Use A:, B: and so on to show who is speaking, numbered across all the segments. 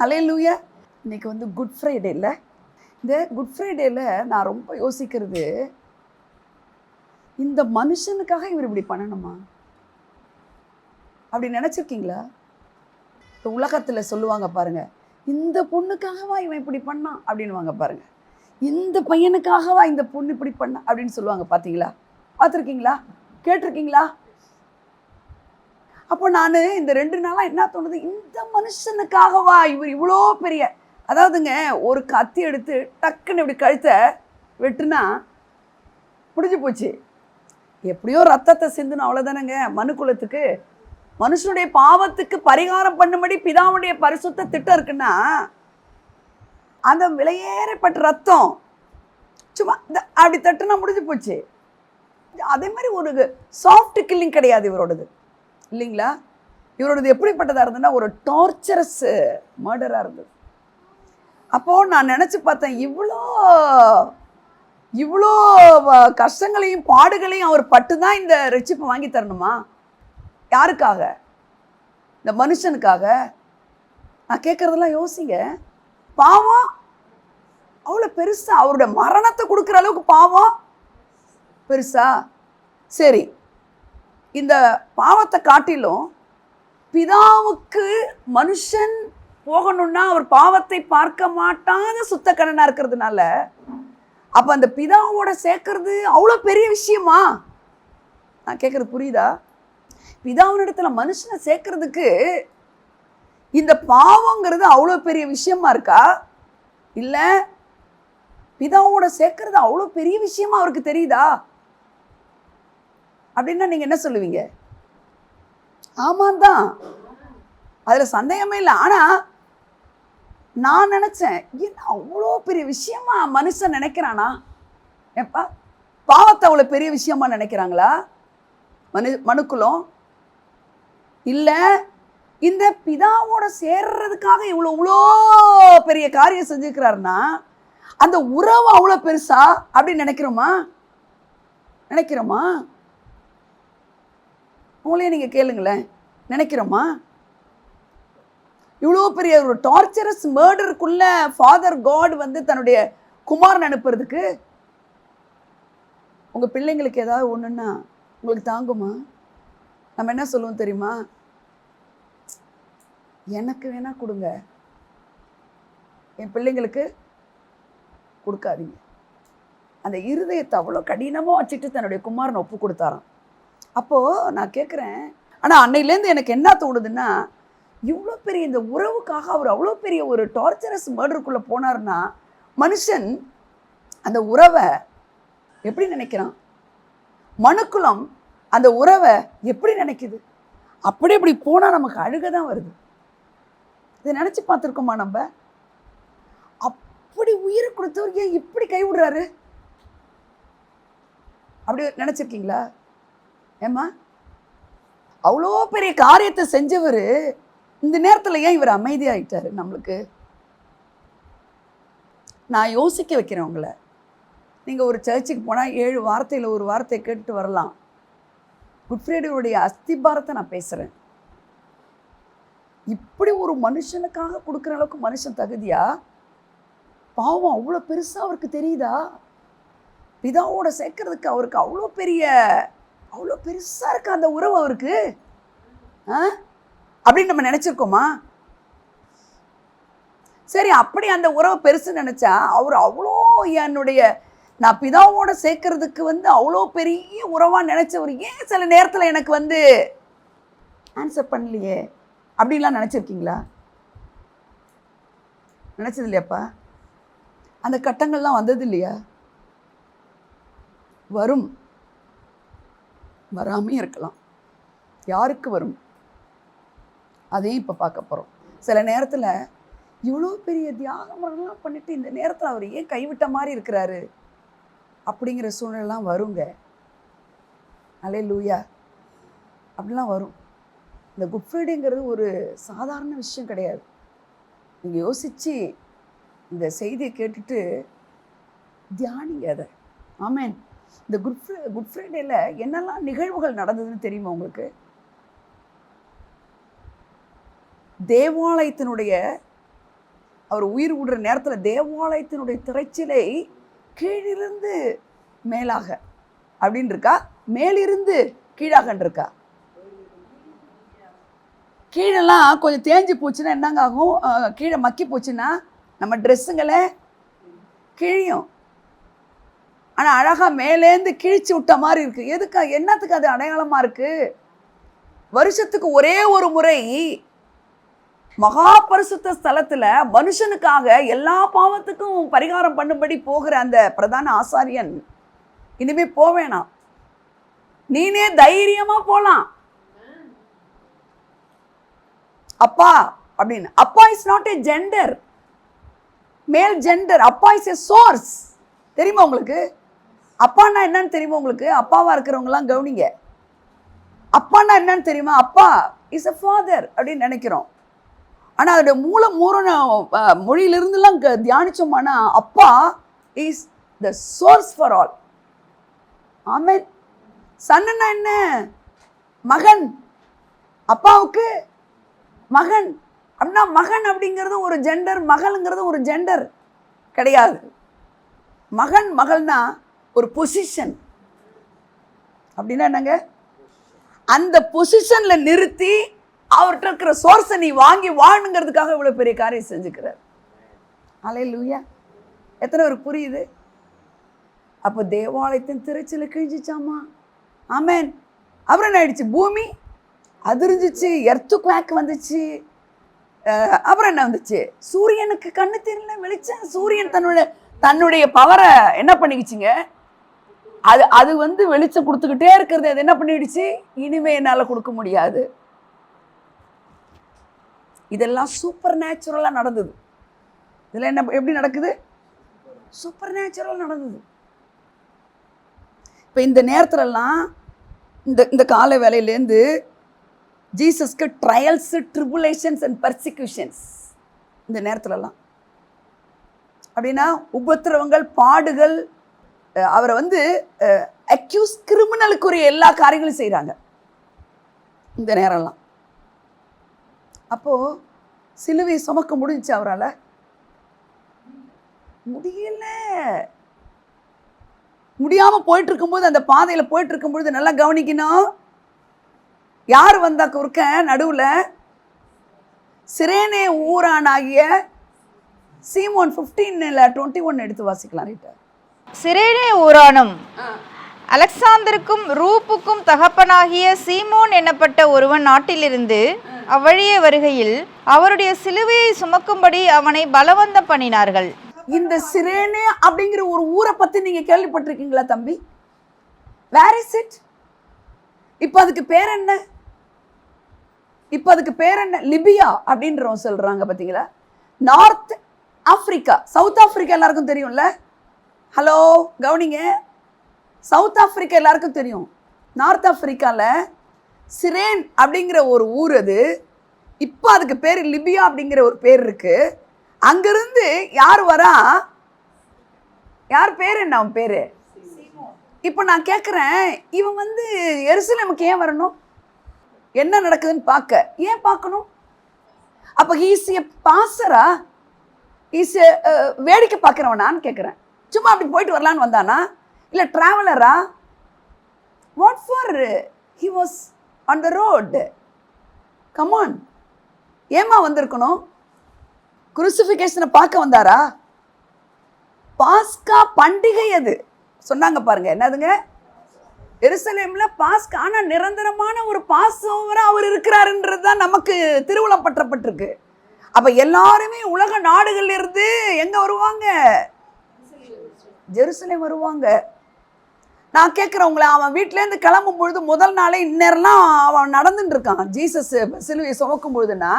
A: ஹல்லேலூயா. இன்னைக்கு good Friday இல்லை? இந்த குட் ஃப்ரைடேல நான் ரொம்ப யோசிக்கிறது, இந்த மனுஷனுக்காக இவர் இப்படி பண்ணணுமா அப்படி நினச்சிருக்கீங்களா? இப்போ உலகத்தில் சொல்லுவாங்க பாருங்க, இந்த பொண்ணுக்காகவா இவன் இப்படி பண்ணான் அப்படின்வாங்க பாருங்க, இந்த பையனுக்காகவா இந்த பொண்ணு இப்படி பண்ண அப்படின்னு சொல்லுவாங்க. பார்த்தீங்களா? பார்த்துருக்கீங்களா? கேட்டிருக்கீங்களா? அப்போ நான் இந்த 2 நாளாக என்ன தோணுது, இந்த மனுஷனுக்காகவா இவர் இவ்வளோ பெரிய, அதாவதுங்க ஒரு கத்தி எடுத்து டக்குன்னு இப்படி கழுத்தை வெட்டுனா முடிஞ்சு போச்சு. எப்படியோ ரத்தத்தை சிந்துன்னு அவ்வளோதானேங்க. மனுக்குலத்துக்கு, மனுஷனுடைய பாவத்துக்கு பரிகாரம் பண்ணும்படி பிதாவுடைய பரிசுத்த திட்டம் இருக்குன்னா, அந்த விலையேறப்பட்ட ரத்தம் சும்மா அப்படி தட்டுனா முடிஞ்சு போச்சு. அதே மாதிரி ஒரு சாஃப்ட் கில்லிங் கிடையாது இவரோடது, இல்லைங்களா? இவரோடது எப்படிப்பட்டதாக இருந்ததுன்னா ஒரு டார்ச்சரஸ் மர்டராக இருந்தது. அப்போது நான் நினச்சி பார்த்தேன், இவ்வளோ கஷ்டங்களையும் பாடுகளையும் அவர் பட்டு தான் இந்த ரட்சிப்பை வாங்கி தரணுமா? யாருக்காக? இந்த மனுஷனுக்காக? நான் கேட்குறதெல்லாம் யோசிங்க. பாவம் அவ்வளோ பெருசா, அவருடைய மரணத்தை கொடுக்குற அளவுக்கு பாவம் பெருசா? சரி, இந்த பாவத்தை காட்டிலும் பிதாவுக்கு மனுஷன் போகணும்னா அவர் பாவத்தை பார்க்க மாட்டாத சுத்த கண்ணனா இருக்கிறதுனால, அப்போ அந்த பிதாவோட சேர்க்கறது அவ்வளோ பெரிய விஷயமா? நான் கேட்குறது புரியுதா? பிதாவினிடத்துல மனுஷனை சேர்க்கறதுக்கு இந்த பாவங்கிறது அவ்வளோ பெரிய விஷயமா இருக்கா? இல்லை பிதாவோட சேர்க்கறது அவ்வளோ பெரிய விஷயமா அவருக்கு தெரியுதா? அப்படின்னா நீங்கள் என்ன சொல்லுவீங்க? ஆமாம் தான், அதில் சந்தேகமே இல்லை. ஆனால் நான் நினச்சேன், அவ்வளோ பெரிய விஷயமா மனுஷன் நினைக்கிறானா? ஏப்பா, பாவத்தை அவ்வளோ பெரிய விஷயமா நினைக்கிறாங்களா மனுக்குலம்? இல்லை, இந்த பிதாவோட சேர்றதுக்காக இவ்வளோ பெரிய காரியம் செஞ்சுக்கிறாருன்னா அந்த உறவு அவ்வளோ பெருசா அப்படின்னு நினைக்கிறோமா? உங்களையே நீங்கள் கேளுங்களேன், நினைக்கிறோமா? இவ்வளோ பெரிய ஒரு டார்ச்சரஸ் மர்டருக்குள்ள ஃபாதர் காட் தன்னுடைய குமாரன் அனுப்புறதுக்கு, உங்கள் பிள்ளைங்களுக்கு ஏதாவது ஒன்றுன்னா உங்களுக்கு தாங்குமா? நம்ம என்ன சொல்லுவோம் தெரியுமா? எனக்கு வேணா கொடுங்க, என் பிள்ளைங்களுக்கு கொடுக்காதீங்க. அந்த இருதயத்தை அவ்வளோ கடினமாக வச்சுட்டு தன்னுடைய குமாரனை ஒப்பு கொடுத்தாராம். அப்போது நான் கேட்குறேன், ஆனால் அன்னையிலேருந்து எனக்கு என்ன தோணுதுன்னா, இவ்வளோ பெரிய இந்த உறவுக்காக அவர் அவ்வளோ பெரிய ஒரு டார்ச்சரஸ் மர்டருக்குள்ளே போனார்னா, மனுஷன் அந்த உறவை எப்படி நினைக்கிறான்? மனுக்குலம் அந்த உறவை எப்படி நினைக்குது? அப்படி போனால் நமக்கு அழுக தான் வருது. இதை நினச்சி பார்த்துருக்கோமா நம்ம? அப்படி உயிரை கொடுத்தவர் ஏன் இப்படி கைவிடுறாரு? அப்படி நினச்சிருக்கீங்களா? ஏம்மா, அவ்வளோ பெரிய காரியத்தை செஞ்சவர் இந்த நேரத்தில் ஏன் இவர் அமைதியாகிட்டாரு? நம்மளுக்கு நான் யோசிக்க வைக்கிறேன் உங்களை. நீங்கள் ஒரு சர்ச்சுக்கு போனால் 7 வார்த்தையில் ஒரு வார்த்தையை கேட்டுட்டு வரலாம். குட் ஃப்ரைடேவுடைய அஸ்திபாரத்தை நான் பேசுகிறேன். இப்படி ஒரு மனுஷனுக்காக கொடுக்குற அளவுக்கு மனுஷன் தகுதியா? பாவம் அவ்வளோ பெருசாக அவருக்கு தெரியுதா? பிதாவோட சேர்க்கறதுக்கு அவருக்கு அவ்வளோ பெருசாக இருக்கு அந்த உறவு அவருக்கு அப்படின்னு நம்ம நினச்சிருக்கோமா? சரி, அப்படி அந்த உறவை பெருசு நினச்சா அவர் அவ்வளோ நான் பிதாவோட சேர்க்கறதுக்கு அவ்வளோ பெரிய உறவாக நினச்சவர் ஏன் சில நேரத்தில் எனக்கு ஆன்சர் பண்ணலையே அப்படின்லாம் நினச்சிருக்கீங்களா? நினச்சது இல்லையாப்பா? அந்த கட்டங்கள்லாம் வந்தது இல்லையா? வரும், வராமே இருக்கலாம். யாருக்கு வரும் அதையும் இப்போ பார்க்க போகிறோம். சில நேரத்தில் இவ்வளோ பெரிய தியாகமெல்லாம் பண்ணிட்டு இந்த நேரத்தில் அவர் ஏன் கைவிட்ட மாதிரி இருக்கிறாரு அப்படிங்கிற சூழ்நிலாம் வருங்க. அல்லேலூயா. அப்படிலாம் வரும். இந்த குட் ஃப்ரைடேங்கிறது ஒரு சாதாரண விஷயம் கிடையாது. நீங்கள் யோசித்து இந்த செய்தியை கேட்டுட்டு தியானிங்க அதை. ஆமேன். இந்த குட் ஃப்ரைடேல என்னெல்லாம் நிகழ்வுகள் நடந்ததுன்னு தெரியுமா உங்களுக்கு? தேவாலயத்தினுடைய அவர் உயிர் விடுற நேரத்தில் தேவாலயத்தினுடைய திரைச்சிலை கீழிருந்து மேலாக அப்படின்னு இருக்கா, மேலிருந்து கீழாக இருக்கா? கீழெல்லாம் கொஞ்சம் தேஞ்சு போச்சுன்னா என்னங்க ஆகும்? கீழே மக்கி போச்சுன்னா நம்ம ட்ரெஸ்ஸுங்களே கிழியும். ஆனால் அழகாக மேலேருந்து கிழிச்சு விட்ட மாதிரி இருக்குது. எதுக்கு, என்னத்துக்கு அது அடையாளமாக இருக்குது? வருஷத்துக்கு ஒரே ஒரு முறை மகா பரிசுத்த ஸ்தலத்தில் மனுஷனுக்காக எல்லா பாவத்துக்கும் பரிகாரம் பண்ணும்படி போகிற அந்த பிரதான ஆசாரியன் இனிமே போவேணாம், நீனே தைரியமா போலாம் அப்பா அப்படின்னு. அப்பா இஸ் நாட் ஏ ஜெண்டர், மேல் ஜெண்டர். அப்பா இஸ் ஏ சோர்ஸ். தெரியுமா உங்களுக்கு அப்பான்னா என்னன்னு? தெரியுமா உங்களுக்கு? அப்பாவா இருக்கிறவங்கலாம் கவனிங்க. அப்பான்னா என்னன்னு தெரியுமா? அப்பா இஸ் அ ஃபாதர் அப்படின்னு நினைக்கிறோம். ஆனால் அதோட மூல மொழியிலிருந்துலாம் தியானிச்சோம்னா அப்பா is the source for all. Amen. சன்னா என்ன? மகன். அப்பாவுக்கு மகன் அப்படின்னா மகன் அப்படிங்கிறது ஒரு ஜெண்டர், மகள்ங்கிறது ஒரு ஜெண்டர் கிடையாது. மகன் மகள்னா ஒரு பொசிஷன். அப்படின்னா என்னங்க? அந்த பொசிஷன்ல நிறுத்தி அவர்கிட்ட இருக்கிற சோர்ஸை நீ வாங்கி வாழணுங்கிறதுக்காக இவ்வளவு பெரிய காரியம் செஞ்சுக்கிறார். அல்லேலூயா. எத்தனை பேருக்கு புரியுது? அப்போ தேவாலயத்தின் திரைச்சல கிழிஞ்சிச்சாமா. ஆமென். அப்புறம் என்ன ஆயிடுச்சு? பூமி அதிர்ந்துச்சு, எர்த்குவேக் வந்துச்சு. அப்புறம் என்ன வந்துச்சு? சூரியனுக்கு கண்ணு தெரியல, வெளிச்சம். சூரியன் தன்னுடைய பவரை என்ன பண்ணிக்கிச்சுங்க? அது வெளிச்சம் கொடுத்துக்கிட்டே இருக்கிறது. அது என்ன பண்ணிடுச்சு? இனிமே என்னால் கொடுக்க முடியாது. இதெல்லாம் சூப்பர் நேச்சுரலாக நடந்தது. இதில் என்ன எப்படி நடக்குது? சூப்பர் நேச்சுரல் நடந்தது. இப்போ இந்த நேரத்துலலாம் இந்த கால வேலையிலேருந்து ஜீசஸ்க்கு ட்ரையல்ஸு, ட்ரிபுலேஷன்ஸ் அண்ட் பர்சிக்யூஷன்ஸ். இந்த நேரத்துலலாம் அப்படின்னா உபத்திரவங்கள், பாடுகள், அவரை அக்யூஸ், கிரிமினலுக்குரிய எல்லா காரியங்களும் செய்கிறாங்க இந்த நேரம்லாம். அப்போது சிலுவை சுமக்க முடிஞ்சிச்சு அவரால்? முடியல. முடியாமல் போயிட்டு இருக்கும்போது, அந்த பாதையில் போயிட்டு இருக்கும்பொழுது நல்லா கவனிக்கணும். யார் வந்தா குறுக்க? நடுவில் சிரேனே ஊரானாகிய சீமோன். 15:21 எடுத்து வாசிக்கலாம். ரைட்டா?
B: சிரேனே ஊரானும் அலெக்சாந்தருக்கும் ரூப்புக்கும் தகப்பனாகிய சீமோன் என்னப்பட்ட ஒருவன் நாட்டிலிருந்து அவ்வழியே வருகையில் அவருடைய சிலுவையை சுமக்கும்படி அவனை பலவந்தம் பண்ணினார்கள்.
A: இந்த சிரேனே அப்படிங்கிற ஒரு ஊரை பத்தி நீங்க கேள்விப்பட்டிருக்கீங்களா தம்பி? Where is it? இப்போ அதுக்கு பேர் என்ன? லிபியா அப்படின்றவங்க சொல்றாங்க. பார்த்தீங்களா? நார்த் ஆப்பிரிக்கா, சவுத் ஆப்பிரிக்கா எல்லாருக்கும் தெரியும்ல. ஹலோ கவனிங்க. சவுத் ஆப்பிரிக்கா எல்லாருக்கும் தெரியும். நார்த் ஆப்பிரிக்காவில் சிரேன் அப்படிங்கிற ஒரு ஊர். அது இப்போ அதுக்கு பேர் லிபியா அப்படிங்கிற ஒரு பேர் இருக்கு. அங்கிருந்து யார் வரா? யார் பேர் என்ன? அவன் பேரு இப்போ நான் கேட்குறேன், இவன் எருசலேமுக்கு ஏன் வரணும்? என்ன நடக்குதுன்னு பார்க்க. ஏன் பார்க்கணும்? அப்போ ஈஸ் எ பாசரா? ஈஸ் வேடிக்கை பார்க்குறவனான்னு கேட்குறேன். சும்மா அப்படி போயிட்டு வரலான்னு வந்தானா? இல்லை ட்ராவலரா? What for he was on the road. Come on. ஏமா வந்திருக்கணும்? குருசிஃபிகேஷனை பார்க்க வந்தாரா? பாஸ்கா பண்டிகை அது சொன்னாங்க பாருங்க. என்னதுங்க? எருசலேம்ல பாஸ்கா. ஆனால் நிரந்தரமான ஒரு பாஸ் ஓவரா அவர் இருக்கிறாருன்றது தான் நமக்கு திருவுளம் பற்றப்பட்டிருக்கு. அப்ப எல்லாருமே உலக நாடுகள்ல இருந்து எங்க வருவாங்க? ஜெருசலேம் வருவாங்க. நான் கேட்குறவங்கள, அவன் வீட்டிலேருந்து கிளம்பும் பொழுது முதல் நாளே இந்நேரம்லாம் அவன் நடந்துட்டு இருக்கான் ஜீசஸ் சிலுவையை சுமக்கும் பொழுதுன்னா,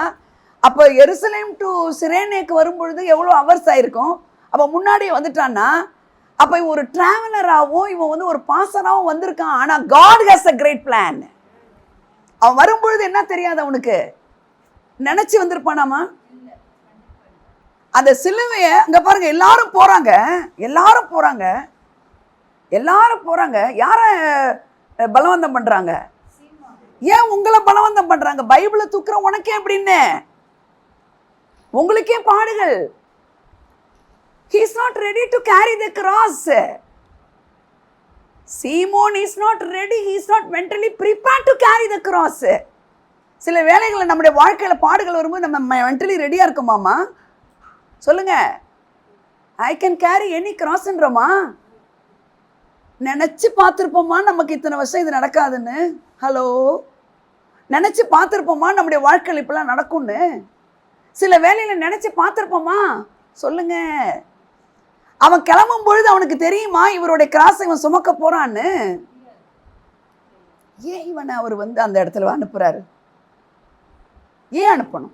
A: அப்போ எருசலேம் டு சிரேனேக்கு வரும்பொழுது எவ்வளோ அவர்ஸ் ஆயிருக்கும். அப்போ முன்னாடியே வந்துட்டான்னா, அப்போ இவன் ஒரு டிராவலராகவும் இவன் ஒரு பாசராகவும் வந்திருக்கான். ஆனால் God has a great plan. அவன் வரும்பொழுது என்ன தெரியாது அவனுக்கு? நினைச்சு வந்திருப்பானாமா? அந்த சிலுவையை அங்கே பாருங்க, எல்லாரும் போறாங்க. யாரை பலவந்தம் பண்றாங்க? ஏன் உங்களை பலவந்தம் பண்றாங்க? பைபிளை தூக்குற உனக்கே அப்படின்னு, உங்களுக்கே பாடுகள். He is not ready to carry the cross. Simon is not ready. He is not mentally prepared to carry the cross. சில வேளைகளில் நம்முடைய வாழ்க்கையில் பாடுகள் வரும்போது நம்ம மென்டலி ரெடியாக இருக்கோமாம்மா? சொல்லுங்க. ஐ கேன் கேரி எனி கிராஸ்ன்றோமா? நினச்சி பார்த்துருப்போமா நமக்கு இத்தனை வருஷம் இது நடக்காதுன்னு? ஹலோ, நினச்சி பார்த்துருப்போமா நம்முடைய வாழ்க்கையில் இப்பெல்லாம் நடக்கும்னு? சில வேளையில் நினச்சி பார்த்துருப்போமா? சொல்லுங்க. அவன் கிளம்பும் பொழுது அவனுக்கு தெரியுமா இவருடைய கிராஸை இவன் சுமக்க போறான்னு? ஏன் இவனை அவர் அந்த இடத்துல அனுப்புறாரு? ஏன் அனுப்பணும்?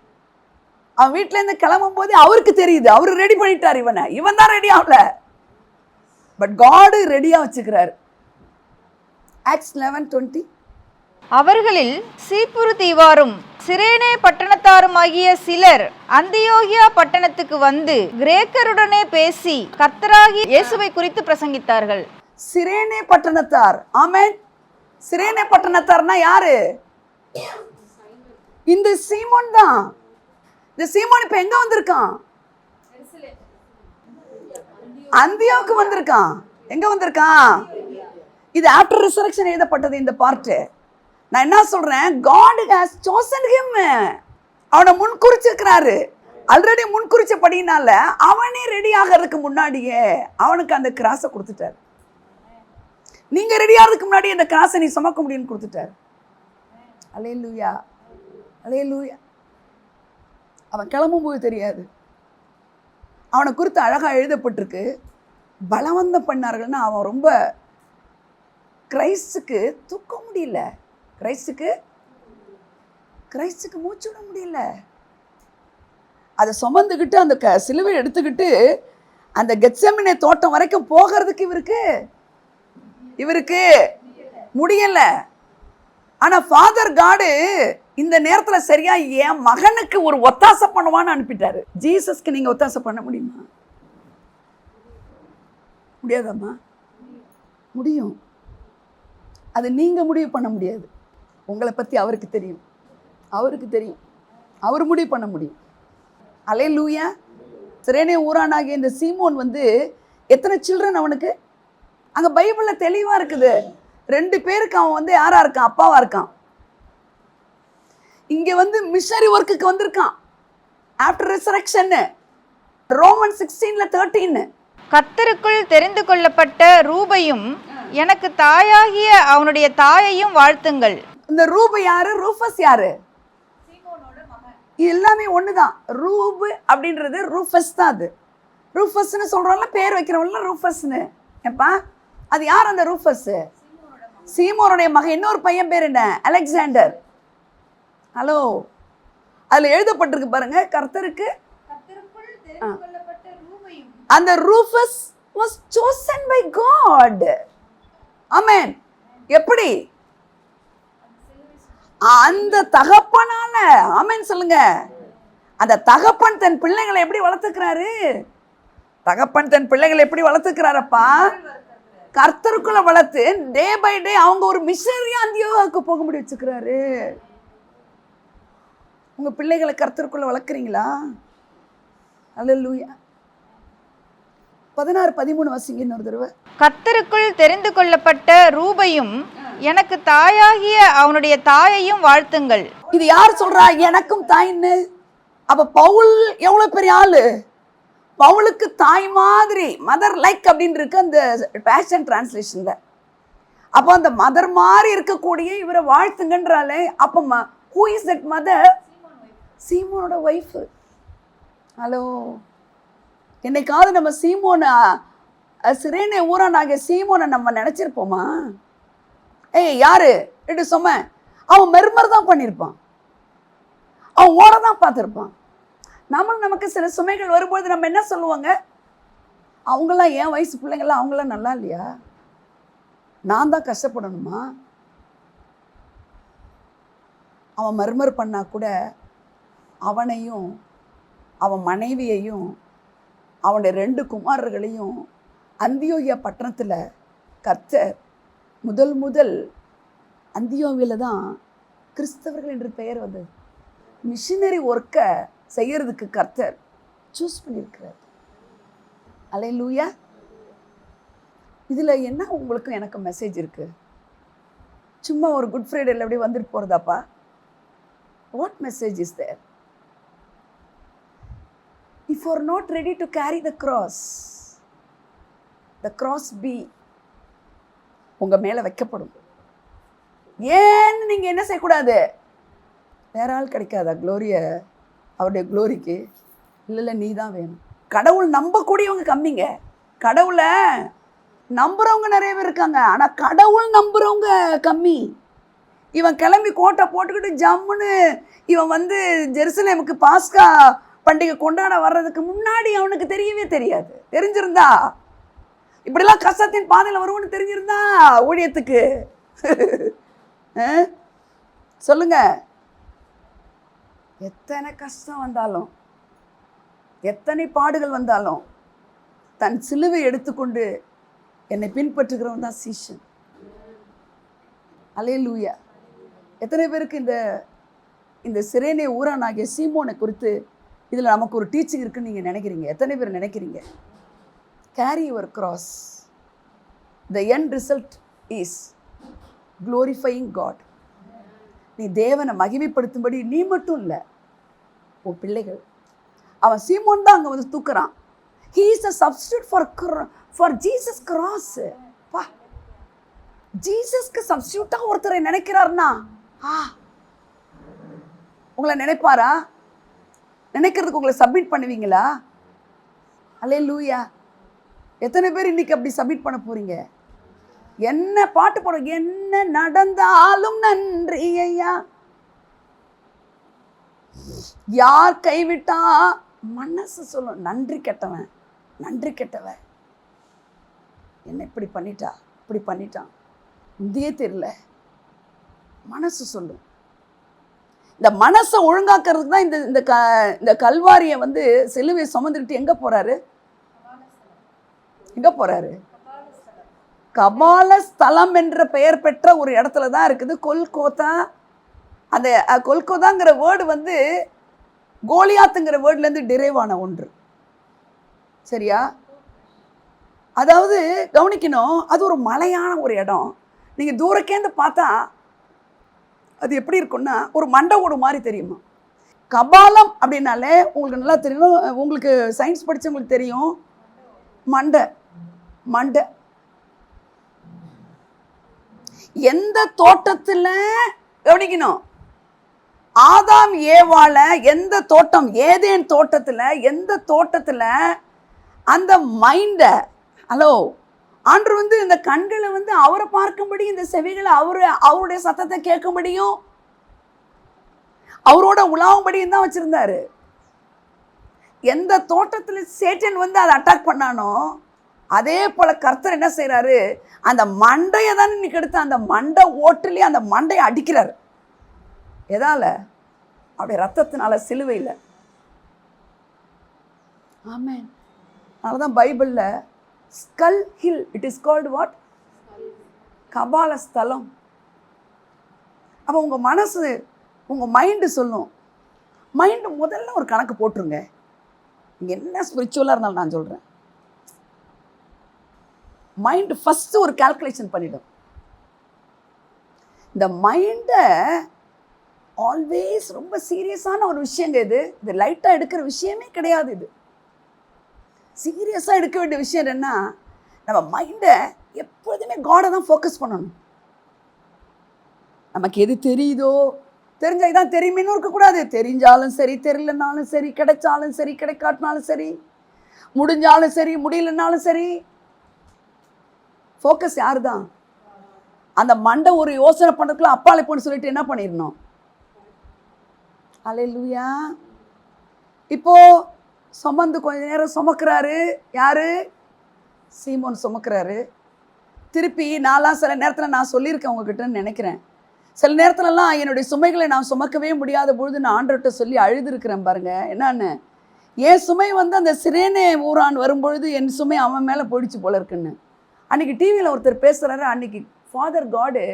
A: அவன் வீட்டிலேருந்து கிளம்பும் போது அவருக்கு தெரியுது, அவரு ரெடி பண்ணிட்டார். இவன் தான் ரெடி ஆகல, பட் காட் ரெடியா வச்சுக்கிறாரு. ஆக்ட்ஸ் 11:20.
B: அவர்களில் சீப்புரு தீவாரும் சிரேனே பட்டணத்தாருமாகிய சிலர் அந்தியோகியா பட்டணத்துக்கு வந்து கிரேக்கருடனே பேசி கர்த்தராகிய இயேசுவை குறித்து பிரசங்கித்தார்கள்.
A: சிரேனே பட்டணத்தார். ஆமென். சிரேனே பட்டணத்தார்னா யாரு? இந்த சீமோன் தான். இந்த சீமோன் இப்ப எங்க வந்திருக்கான்? அந்தியோக்கு வந்திருக்கான். எங்க வந்திருக்கான்? இது ஆஃப்டர் ரிசரக்ஷன் எழுதப்பட்டது இந்த பார்ட். நான் என்ன சொல்றேன், God has chosen him. அவனை முன்குறிச்சிருக்கிறாரு. ஆல்ரெடி முன்குறிச்சபடினால அவனே ரெடி ஆகிறதுக்கு முன்னாடியே அவனுக்கு அந்த கிராஸை கொடுத்துட்டார். நீங்க ரெடி ஆகிறதுக்கு முன்னாடி அந்த கிராஸை நீ சுமக்க முடியும்னு கொடுத்துட்டார். அல்லேலூயா, அல்லேலூயா. அவன் கிளம்பும்போது தெரியாது. அவனை குறித்து அழகாக எழுதப்பட்டிருக்கு, பலவந்தம் பண்ணார்கள்னா அவன் ரொம்ப கிரைஸ்டுக்கு தூக்க முடியல, கிரைஸ்டுக்கு மூச்சு விட முடியல. அதை சுமந்துக்கிட்டு அந்த சிலுவை எடுத்துக்கிட்டு அந்த கெத்செமனே தோட்டம் வரைக்கும் போகிறதுக்கு இவருக்கு முடியல. ஆனால் ஃபாதர் காடு இந்த நேரத்தில் சரியா என் மகனுக்கு ஒரு ஒத்தாசை பண்ணுவான்னு அனுப்பிட்டாரு. ஜீசஸ்க்கு நீங்கள் ஒத்தாசை பண்ண முடியுமா? முடியாதம்மா. முடியும். அது நீங்கள் முடிவு பண்ண முடியாது. உங்களை பற்றி அவருக்கு தெரியும், அவர் முடிவு பண்ண முடியும். அல்லேலூயா. சிரேனே ஊரானாகிய இந்த சீமோன் எத்தனை சில்ட்ரன் அவனுக்கு? அங்கே பைபிளில் தெளிவாக இருக்குது. 2 பேருக்கு அவன் யாரா இருக்கான்? அப்பாவா இருக்கான். இங்கே மிஷனரி ஒர்க்குக்கு வந்திருக்கான் ஆஃப்டர் ரிசரக்ஷன். ரோமன் 16:13.
B: கர்த்தருக்குள் தெரிந்து கொள்ளப்பட்ட ரூபையும் எனக்கு தாயாகிய அவனுடைய தாயையும் வாழ்த்துங்கள்.
A: இந்த ரூபு யாரு? ரூஃபஸ் யாரு? எல்லாமே ஒண்ணுதான். ரூபு அப்படின்றது ரூஃபஸ் தான். அது ரூஃபஸ்ன்னு சொல்றோம்ல, பேர் வைக்கிறவங்கள ரூஃபஸ்ன்னு. ஏப்பா, அது யார் அந்த ரூஃபஸ்? சீமோனுடைய மகன். இன்னொரு பையன் பேர் என்ன? அலெக்சாண்டர். ஹலோ, அதுல எழுதப்பட்டிருக்கு பாருங்க, கர்த்தருக்கு அந்த Rufus was chosen by God. ஆமென். எப்படி? அந்த தகப்பனால. ஆமென் சொல்லுங்க. அந்த தகப்பன் தன் பிள்ளைகளை எப்படி வளர்த்துக்கிறாரு? தகப்பன் தன் பிள்ளைகளை எப்படி வளர்த்துக்கிறாரப்பா? கர்த்தருக்குள்ள வளர்த்து டே பை டே அவங்க ஒரு மிஷனரியா அந்தியோகாவுக்கு போக முடிய வச்சுக்கிறாரு. உங்க பிள்ளைகளை கர்த்தருக்குள்ள வளர்க்குறீங்களா? அல்லேலூயா. 16-13 வாசிங்க இன்னொரு தடவை.
B: கர்த்தருக்குள் தெரிந்து கொள்ளப்பட்ட ரூபையும் எனக்கு தாயாகிய அவனுடைய தாயையும் வாழ்த்துங்கள்.
A: இது யார் சொல்றா எனக்கும் தாயின்னு? அப்ப பவுல் எவ்வளவு பெரிய ஆளு? பவுலுக்கு தாய் மாதிரி, மதர் லைக் அப்படின்னு இருக்கு அந்த பேஷன் டிரான்ஸ்லேஷன்ல. அப்போ அந்த மதர் மாதிரி இருக்கக்கூடிய இவரை வாழ்த்துங்கன்றாலே, அப்போ ஹூ இஸ் தட் மதர்? சீமோனோட ஒய்ஃபு. ஹலோ, என்னைக்காவது நம்ம சிரேனே ஊரானாகிய சீமோனை நம்ம நினைச்சிருப்போமா? யாரு என்று சொன்ன, அவன் மெர்மர் தான் பண்ணியிருப்பான், அவன் ஓட தான் பார்த்துருப்பான். நமக்கு சில சுமைகள் வரும்போது நம்ம என்ன சொல்லுவாங்க? அவங்களாம் என் வயசு பிள்ளைங்களாம் அவங்களாம் நல்லா இல்லையா? நான் தான் கஷ்டப்படணுமா? அவன் மர்மர் பண்ணா கூட அவனையும் அவன் மனைவியையும் அவனுடைய 2 குமாரர்களையும் அந்தியோகியா பட்டணத்தில் கர்த்தர் முதல் அந்தியோகியில் தான் கிறிஸ்தவர்கள் என்று பெயர் வந்தது. மிஷினரி ஒர்க்கை செய்யறதுக்கு கர்த்தர் சூஸ் பண்ணியிருக்கிறார். அல்லேலூயா. இதில் என்ன உங்களுக்கும் எனக்கு மெசேஜ் இருக்குது? சும்மா ஒரு குட் ஃப்ரைடேல அப்படியே வந்துட்டு போகிறதாப்பா? What message is there? If you are not ready to carry the cross பி உங்கள் மேலே வைக்கப்படும். ஏன்னு நீங்கள் என்ன செய்யக்கூடாது? வேற ஆள் கிடைக்காதா க்ளோரியை? அவருடைய க்ளோரிக்கு இல்லை, நீ தான் வேணும். கடவுள் நம்பக்கூடியவங்க கம்மிங்க. கடவுளை நம்புறவங்க நிறைய பேர் இருக்காங்க, ஆனால் கடவுள் நம்புறவங்க கம்மி. இவன் கிளம்பி கோட்டை போட்டுக்கிட்டு ஜம்முன்னு இவன் வந்து ஜெருசலேமுக்கு பாஸ்கா பண்டிகை கொண்டாட வர்றதுக்கு முன்னாடி அவனுக்கு தெரியவே தெரியாது. தெரிஞ்சிருந்தா இப்படிலாம் கஷ்டத்தின் பாதையில் வருவோன்னு தெரிஞ்சிருந்தா ஊழியத்துக்கு சொல்லுங்க. எத்தனை கஷ்டம் வந்தாலும், எத்தனை பாடுகள் வந்தாலும் தன் சிலுவை எடுத்துக்கொண்டு என்னை பின்பற்றுகிறவன் தான் சீஷன். அல்லேலூயா. எத்தனை பேருக்கு இந்த சிரேனே ஊரானாகிய சீமோனை குறித்து இதில் நமக்கு ஒரு டீச்சிங் இருக்குன்னு நீங்கள் நினைக்கிறீங்க? எத்தனை பேர் நினைக்கிறீங்க? Carry your cross. The end result is glorifying God. நீ தேவனை மகிமைப்படுத்தும்படி நீ மட்டும் இல்லை, உன் பிள்ளைகள். அவன் சீமோன் தான் அங்கே வந்து தூக்குறான். He is a substitute for Jesus cross. பா, ஜீசஸ்க்கு சப்ஸ்டியூட்டாக ஒருத்தரை நினைக்கிறார்னா உங்களை நினைப்பாரா? நினைக்கிறதுக்கு உங்களை சப்மிட் பண்ணுவீங்களா? அல்லேலூயா. எத்தனை பேர் இன்னைக்கு அப்படி சப்மிட் பண்ண போறீங்க? என்ன பாட்டு போட, என்ன நடந்தாலும் நன்றி ஐயா, யார் கைவிட்டா மனசு சொல்லும் நன்றி கெட்டவன், நன்றி கெட்டவன், என்ன இப்படி பண்ணிட்டா, இப்படி பண்ணிட்டான், இந்தியே தெரியல. மனசு சொல்லும். இந்த மனசை ஒழுங்காக்கிறதுக்கு தான் இந்த கல்வாரியை வந்து சிலுவை சுமந்துக்கிட்டு எங்கே போகிறாரு? எங்கே போகிறாரு? கபால ஸ்தலம் என்ற பெயர் பெற்ற ஒரு இடத்துல தான் இருக்குது கொல்கோதா. அந்த கொல்கோதாங்கிற வேர்டு வந்து கோலியாத்துங்கிற வேர்ட்லேருந்து டிரைவான ஒன்று. சரியா? அதாவது கவனிக்கணும், அது ஒரு மலையான ஒரு இடம். நீங்கள் தூரக்கேந்து பார்த்தா அது எப்படி இருக்குன்னா ஒரு மண்டை ஓடு மாதிரி தெரியுமா. கபாலம் அப்படின்னாலே உங்களுக்கு நல்லா தெரியும், உங்களுக்கு சயின்ஸ் படித்தவங்களுக்கு தெரியும். மண்டை மண்டை. எந்த தோட்டத்தில் கவனிக்கணும், ஆதாம் ஏவாள எந்த தோட்டம், ஏதேன் தோட்டத்தில், எந்த தோட்டத்தில் அந்த மைண்டை, ஹலோ, ஆண்டவர் வந்து இந்த கண்களை வந்து அவரை பார்க்கும்படி, இந்த செவிகளை அவருடைய சத்தத்தை கேட்கும்படியும் அவரோட உலாவும்படியும் தான் வச்சிருந்தாரு. எந்த தோட்டத்தில் சேட்டன் வந்து அதை அட்டாக் பண்ணானோ அதே போல கர்த்தர் என்ன செய்யறாரு, அந்த மண்டையை தான் இன்னைக்கு எடுத்து அந்த மண்டை ஓட்டுலேயே அந்த மண்டையை அடிக்கிறார். எதால? அப்படி ரத்தத்தினால, சிலுவையில். ஆமென். அதனாலதான் பைபிள்ல skull hill, it is called what? கபால ஸ்தலம். அப்போ உங்கள் மனசு, உங்கள் மைண்டு சொல்லும். மைண்டு முதல்ல ஒரு கணக்கு போட்டுருங்க. நீங்கள் என்ன ஸ்பிரிச்சுவலாக இருந்தாலும் நான் சொல்கிறேன், மைண்டு ஃபஸ்ட்டு ஒரு கால்குலேஷன் பண்ணிடும். இந்த மைண்டை ஆல்வேஸ் ரொம்ப சீரியஸான ஒரு விஷயங்க இது லைட்டாக எடுக்கிற விஷயமே கிடையாது. இது சீரியஸாக எடுக்க வேண்டிய விஷயம் என்ன, நம்ம மைண்டை எப்பொழுதுமே காடை தான் ஃபோக்கஸ் பண்ணணும். நமக்கு எது தெரியுதோ, தெரிஞ்சா இதான் தெரியுமேன்னு இருக்கக்கூடாது. தெரிஞ்சாலும் சரி, தெரியலனாலும் சரி, கிடைச்சாலும் சரி, கிடைக்காட்டினாலும் சரி, முடிஞ்சாலும் சரி, முடியலனாலும் சரி, ஃபோக்கஸ் யார் தான்? அந்த மண்டை ஒரு யோசனை பண்ணுறதுக்குள்ள அப்பாலை போன்னு சொல்லிட்டு என்ன பண்ணிடணும். அல்லேலூயா. இப்போ சுமந்து கொஞ்ச நேரம் சுமக்கிறாரு. யாரு? சீமோன் சுமக்கிறாரு. திருப்பி நான்லாம் சில நேரத்தில் நான் சொல்லியிருக்கேன் உங்ககிட்டன்னு நினைக்கிறேன். சில நேரத்துலலாம் என்னுடைய சுமைகளை நான் சுமக்கவே முடியாத பொழுது நான் ஆண்டவர்கிட்ட சொல்லி அழுதுருக்கிறேன் பாருங்க. என்னன்னு, என் சுமை வந்து அந்த சிரேனே ஊரான் வரும்பொழுது என் சுமை அவன் மேலே போயிடுச்சு போல இருக்குன்னு. அன்றைக்கி டிவியில் ஒருத்தர் பேசுகிறாரு. அன்றைக்கி ஃபாதர் காடு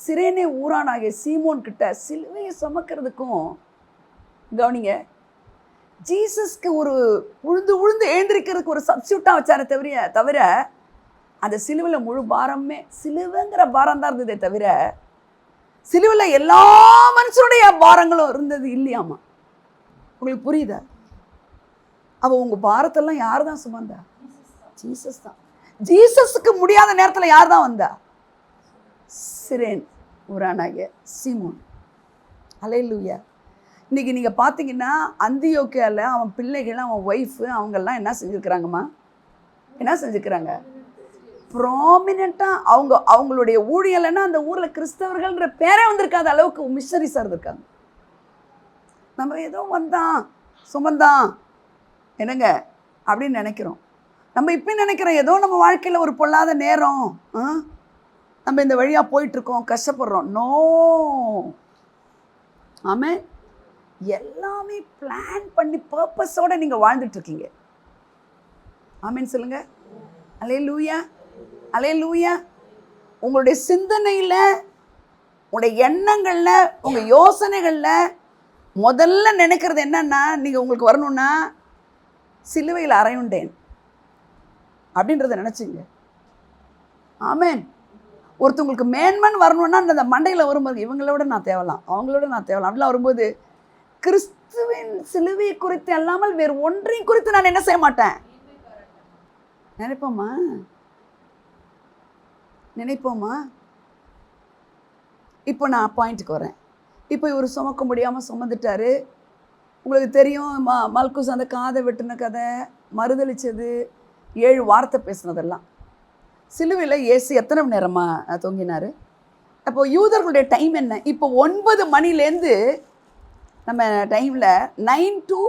A: சிரேனே ஊரான் ஆகிய சீமோன் கிட்ட சிலுவையை சுமக்கிறதுக்கும், கவனிங்க, ஜீசஸ்க்கு ஒரு உழுந்து உழுந்து எழுந்திருக்கிறதுக்கு ஒரு சப்ஸ்டியூட்டாக வச்சாரே தவிர அந்த சிலுவையில் முழு பாரமே சிலுவைங்கிற பாரம் தான் இருந்ததே தவிர சிலுவையில் எல்லா மனுஷனுடைய பாரங்களும் இருந்தது இல்லையாமா. உங்களுக்கு புரியுதா? அவள் உங்கள் பாரத்தெல்லாம் யார் தான் சுமந்தா? ஜீசஸ் தான். ஜீசஸுக்கு முடியாத நேரத்தில் யார் தான் வந்தா? சிரேன் ஊரானாகிய சீமோன். அல்லேலூயா. இன்னைக்கு நீங்கள் பார்த்தீங்கன்னா அந்தியோக்கியாவில் அவன் பிள்ளைகள், அவன் ஒய்ஃபு, அவங்கெல்லாம் என்ன செஞ்சுருக்கிறாங்கம்மா? என்ன செஞ்சுக்கிறாங்க? ப்ராமினெண்ட்டாக அவங்களுடைய ஊழியலைன்னா அந்த ஊரில் கிறிஸ்தவர்கள்ன்ற பேரே வந்திருக்காத அளவுக்கு மிஷனரிஸாக இருந்திருக்காங்க. நம்ம ஏதோ வந்தான் சுமந்தான் என்னங்க அப்படின்னு நினைக்கிறோம். நம்ம இப்போ நினைக்கிறோம் ஏதோ நம்ம வாழ்க்கையில் ஒரு பொல்லாத நேரம், நம்ம இந்த வழியாக போயிட்டுருக்கோம், கஷ்டப்படுறோம். நோ, ஆமாம், எல்லாமே பிளான் பண்ணி பர்பஸோடு நீங்கள் வாழ்ந்துட்டுருக்கீங்க. ஆமேன்னு சொல்லுங்க. அல்லேலூயா, அல்லேலூயா. உங்களுடைய சிந்தனையில், உங்களுடைய எண்ணங்களில், உங்கள் யோசனைகளில் முதல்ல நினைக்கிறது என்னன்னா, நீங்கள் உங்களுக்கு வரணும்னா சிலுவையில் அறையுண்டேன் அப்படின்றத நினச்சிங்க. ஆமேன். ஒருத்தவங்களுக்கு மேன்மன் வரணும்னா அந்த மண்டையில் வரும்போது இவங்களோட நான் தேவலாம், அவங்களோட நான் தேவலாம் அப்படிலாம் வரும்போது கிறிஸ்துவின் சிலுவை குறித்து அல்லாமல் வேறு ஒன்றையும் குறித்து நான் என்ன செய்ய மாட்டேன். நினைப்போமா? நினைப்போமா? இப்போ நான் பாயிண்ட்டுக்கு வரேன். இப்போ இவர் சுமக்க முடியாமல் சுமந்துட்டாரு. உங்களுக்கு தெரியும் மல்குஸ் அந்த காதை வெட்டின கதை, மறுதளிச்சது, 7 வார்த்தை பேசுனதெல்லாம். சிலுவையில் இயேசு எத்தனை மணி நேரமாக தொங்கினார்? அப்போது யூதர்களுடைய டைம் என்ன? இப்போ 9 மணிலேருந்து நம்ம டைமில் 9 to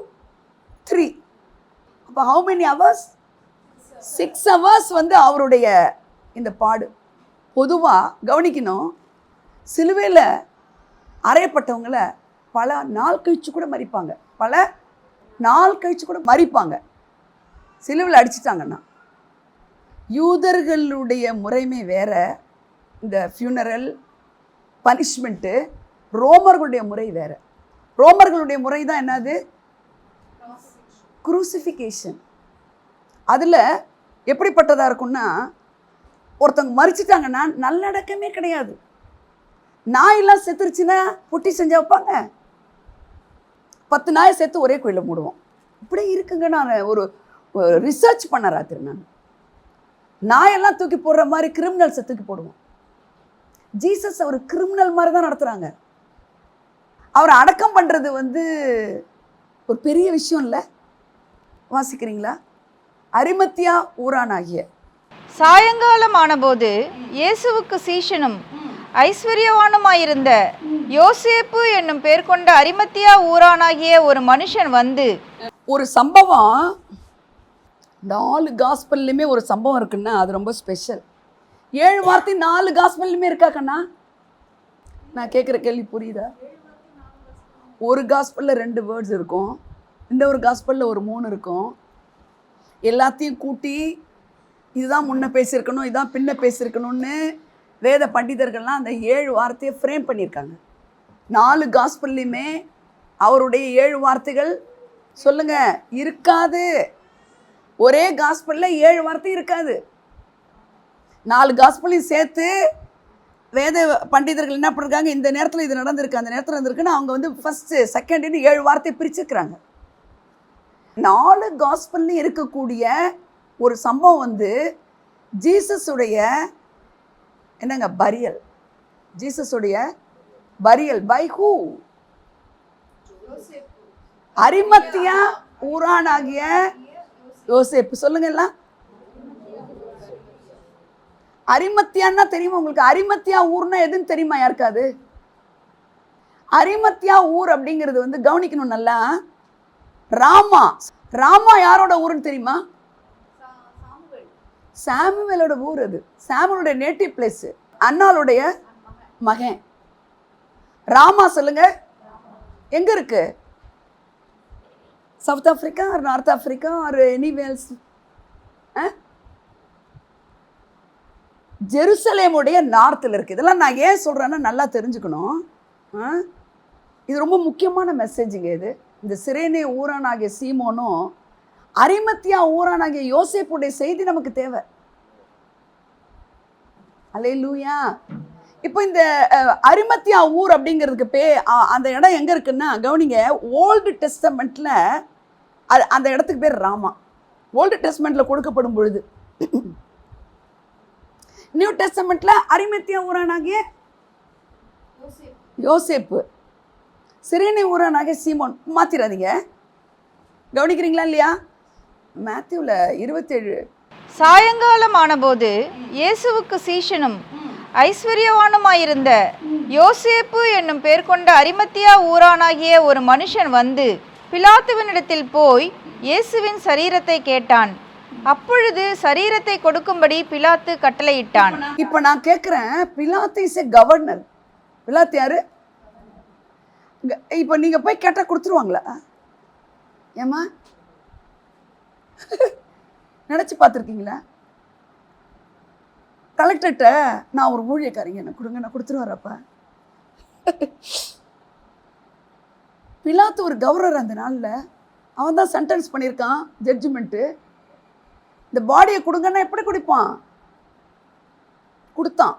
A: 3. அப்போ ஹவு மெனி ஹவர்ஸ்? 6 hours அவருடைய இந்த பாடு. பொதுவாக கவனிக்கணும், சிலுவையில் அறையப்பட்டவங்களை பல நாள் கழிச்சு கூட மறிப்பாங்க, பல நாள் கழிச்சு கூட மறிப்பாங்க சிலுவையில் அடிச்சிட்டாங்கன்னா. யூதர்களுடைய முறைமை வேற, இந்த ஃபியூனரல் பனிஷ்மெண்ட்டு. ரோமர்களுடைய முறை வேற. ரோமர்களுடைய முறை தான் என்னது? குரூசிஃபிகேஷன். அதில் எப்படிப்பட்டதாக இருக்கும்னா, ஒருத்தவங்க மறிச்சிட்டாங்கன்னா நல்லடக்கமே கிடையாது. நாயெல்லாம் செத்துருச்சுன்னா பொட்டி செஞ்சு வைப்பாங்க. 10 நாயை சேர்த்து ஒரே கோயிலில் மூடுவோம். இப்படி இருக்குங்க. நான் ஒரு ரிசர்ச் பண்ண ராத்திரி நான் நாயெல்லாம் தூக்கி போடுற மாதிரி கிரிமினல்ஸை தூக்கி போடுவோம். ஜீசஸ் அவர் கிரிமினல் மாதிரி தான் நடத்துகிறாங்க. அவரை அடக்கம் பண்ணுறது ஒரு பெரிய விஷயம் இல்லை. வாசிக்கிறீங்களா? அரிமத்தியா ஊரானாகிய.
B: சாயங்காலம் ஆனபோது இயேசுவுக்கு சீஷனும் ஐஸ்வர்யவானுமாயிருந்த யோசேப்பு என்னும் பேர் கொண்ட அரிமத்தியா ஊரானாகிய ஒரு மனுஷன் வந்து.
A: ஒரு சம்பவம் 4 காஸ்பல்லையுமே ஒரு சம்பவம் இருக்குன்னா அது ரொம்ப ஸ்பெஷல். 7 வார்த்தை 4 காஸ்பல்லையுமே இருக்காக்கண்ணா? நான் கேட்குற கேள்வி புரியுதா? ஒரு காஸ்பலில் 2 வேர்ட்ஸ் இருக்கும், இந்த ஒரு காஸ்பலில் ஒரு 3 இருக்கும். எல்லாத்தையும் கூட்டி இதுதான் முன்ன பேசியிருக்கணும், இதுதான் பின்ன பேசியிருக்கணும்னு வேத பண்டிதர்கள்லாம் அந்த 7 வார்த்தையை ஃப்ரேம் பண்ணியிருக்காங்க. 4 காஸ்பல்லையுமே அவருடைய 7 வார்த்தைகள் சொல்லுங்கள் இருக்காது. ஒரே காஸ்பலில் 7 வார்த்தை இருக்காது. 4 காஸ்பலையும் சேர்த்து வேத பண்டிதர்கள் என்ன பண்ணிருக்காங்க, இந்த நேரத்தில் இது நடந்திருக்கு, அந்த நேரத்தில் இருந்திருக்குன்னு அவங்க ஃபஸ்ட்டு செகண்டுன்னு 7 வார்த்தை பிரிச்சுக்கிறாங்க. 4 காஸ்பல்லையும் இருக்கக்கூடிய ஒரு சம்பவம் ஜீசஸுடைய என்னங்க பரியல். ஜீசஸுடைய பரியல் பை ஹூ? அரிமத்தியா ஊரானாகிய யோசேப்பு. சொல்லுங்க எல்லாம். அரிமத்தியான்னா தெரியுமா உங்களுக்கு? அரிமத்தியா ஊர்னா எதுன்னு தெரியுமா யாருக்காது? அரிமத்தியா ஊர் அப்படிங்கிறது கவனிக்கணும் நல்லா. ராமா. ராமா யாரோட ஊருன்னு தெரியுமா? சாமுவேலோட ஊர். அது சாமுவேலோட நேட்டிவ் பிளேஸ். அன்னாளுடைய மகன். ராமா சொல்லுங்க எங்க இருக்கு? South Africa or north Africa or anywhere else? ஜெருசலேமுடைய நார்த்தில் இருக்குது. இதெல்லாம் நான் ஏன் சொல்கிறேன்னா நல்லா தெரிஞ்சுக்கணும். இது ரொம்ப முக்கியமான மெசேஜுங்க. இது இந்த சிரேனே ஊரானாகிய சீமோனும் அரிமத்தியா ஊரானாகிய யோசேப்புடைய செய்தி நமக்கு தேவை. அல்லேலூயா. இப்போ இந்த அரிமத்தியா ஊர் அப்படிங்கிறதுக்கு அந்த இடம் எங்கே இருக்குன்னா, கவனிங்க, ஓல்டு டெஸ்டமெண்ட்டில் அந்த இடத்துக்கு பேர் ராமா. ஓல்டு டெஸ்டமெண்ட்டில் கொடுக்கப்படும் பொழுது, நியூ டெஸ்டமெண்ட்டில் அரிமத்தியா ஊரானாகிய யோசேப்பு, சிரேனே ஊரானாகிய சீமோன். மாற்றிடாதீங்க. கவனிக்கிறீங்களா இல்லையா? மேத்யூவில் 27.
B: சாயங்காலம் ஆனபோது இயேசுவுக்கு சீஷனும் ஐஸ்வர்யவானுமாயிருந்த யோசேப்பு என்னும் பேர் கொண்ட அரிமத்தியா ஊரானாகிய ஒரு மனுஷன் வந்து பிலாத்துவினிடத்தில் போய் இயேசுவின் சரீரத்தை கேட்டான். அப்பொழுது சரீரத்தை கொடுக்கும்படி பிலாத்து கட்டளையிட்டான்.
A: இப்போ நான் கேட்குறேன், பிலாத்து இஸ் எ கவர்னர். பிலாத்து யாரு? இப்போ நீங்கள் போய் கேட்டால் கொடுத்துருவாங்களா? ஏம்மா நினச்சி பார்த்துருக்கீங்களா? கலெக்டர்கிட்ட நான் ஒரு ஊழியக்காரிங்க என்ன கொடுங்க, நான் கொடுத்துருவாரப்பா. பிலாத்து ஒரு கவர்னர். அந்த நாளில் அவன் தான் சென்டென்ஸ் பண்ணியிருக்கான், ஜட்ஜ்மெண்ட்டு. இந்த பாடியை கொடுங்கன்னா எப்படி குடிப்பான்? கொடுத்தான்.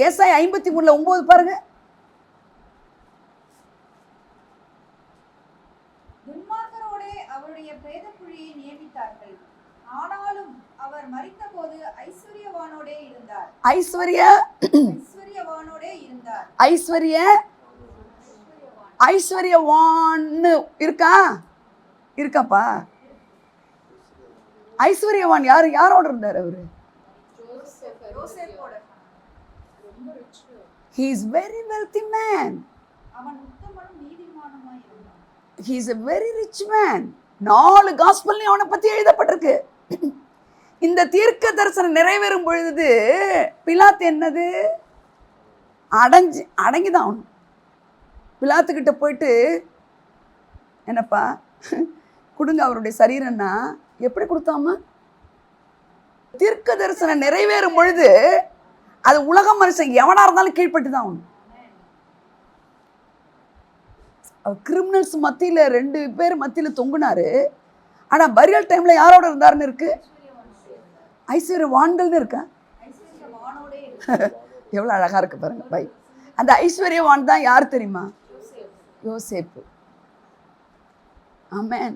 A: ஏசாயா 53:9 பாருங்க.
B: துன்மார்க்கரோடே அவருடைய பிரேதக்குழியை நியமித்தார்கள். ஆனாலும் அவர் மரித்தபோது ஐஸ்வர்யவானோடே இருந்தார்.
A: ஐஸ்வர்யவான்னு இருக்காப்பா. ஐஸ்வர்யவான் யாரோட இருந்தார்? அவரு he is very wealthy man. he is a very rich man. 4 காஸ்பல்லையும் அவனை பத்தி எழுதப்பட்டிருக்கு. இந்த தீர்க்க தரிசனம் நிறைவேறும் பொழுது பிலாத்து என்னது அடங்கிதான் ஆகணும். பிலாத்துக்கிட்ட போயிட்டு, என்னப்பா கொடுங்க அவருடைய சரீரம்னா எப்படி கொடுத்தாம? தீர்க்க தரிசனம் நிறைவேறும் பொழுது அது உலக மனுஷன் எவனா இருந்தாலும் கீழ்பட்டு தான் ஆகணும். கிரிமினல்ஸ் மத்தியில் 2 பேர் மத்தியில் தொங்குனாரு. ஆனால் பரியல் டைமில் யாரோட இருந்தாருன்னு இருக்கு? ஐஸ்வர்யவான்கள்னு இருக்கா? எவ்வளோ அழகாக இருக்கு பாருங்க பை. அந்த ஐஸ்வர்யவான் தான் யார் தெரியுமா? யோசேப்பு. ஆமென்.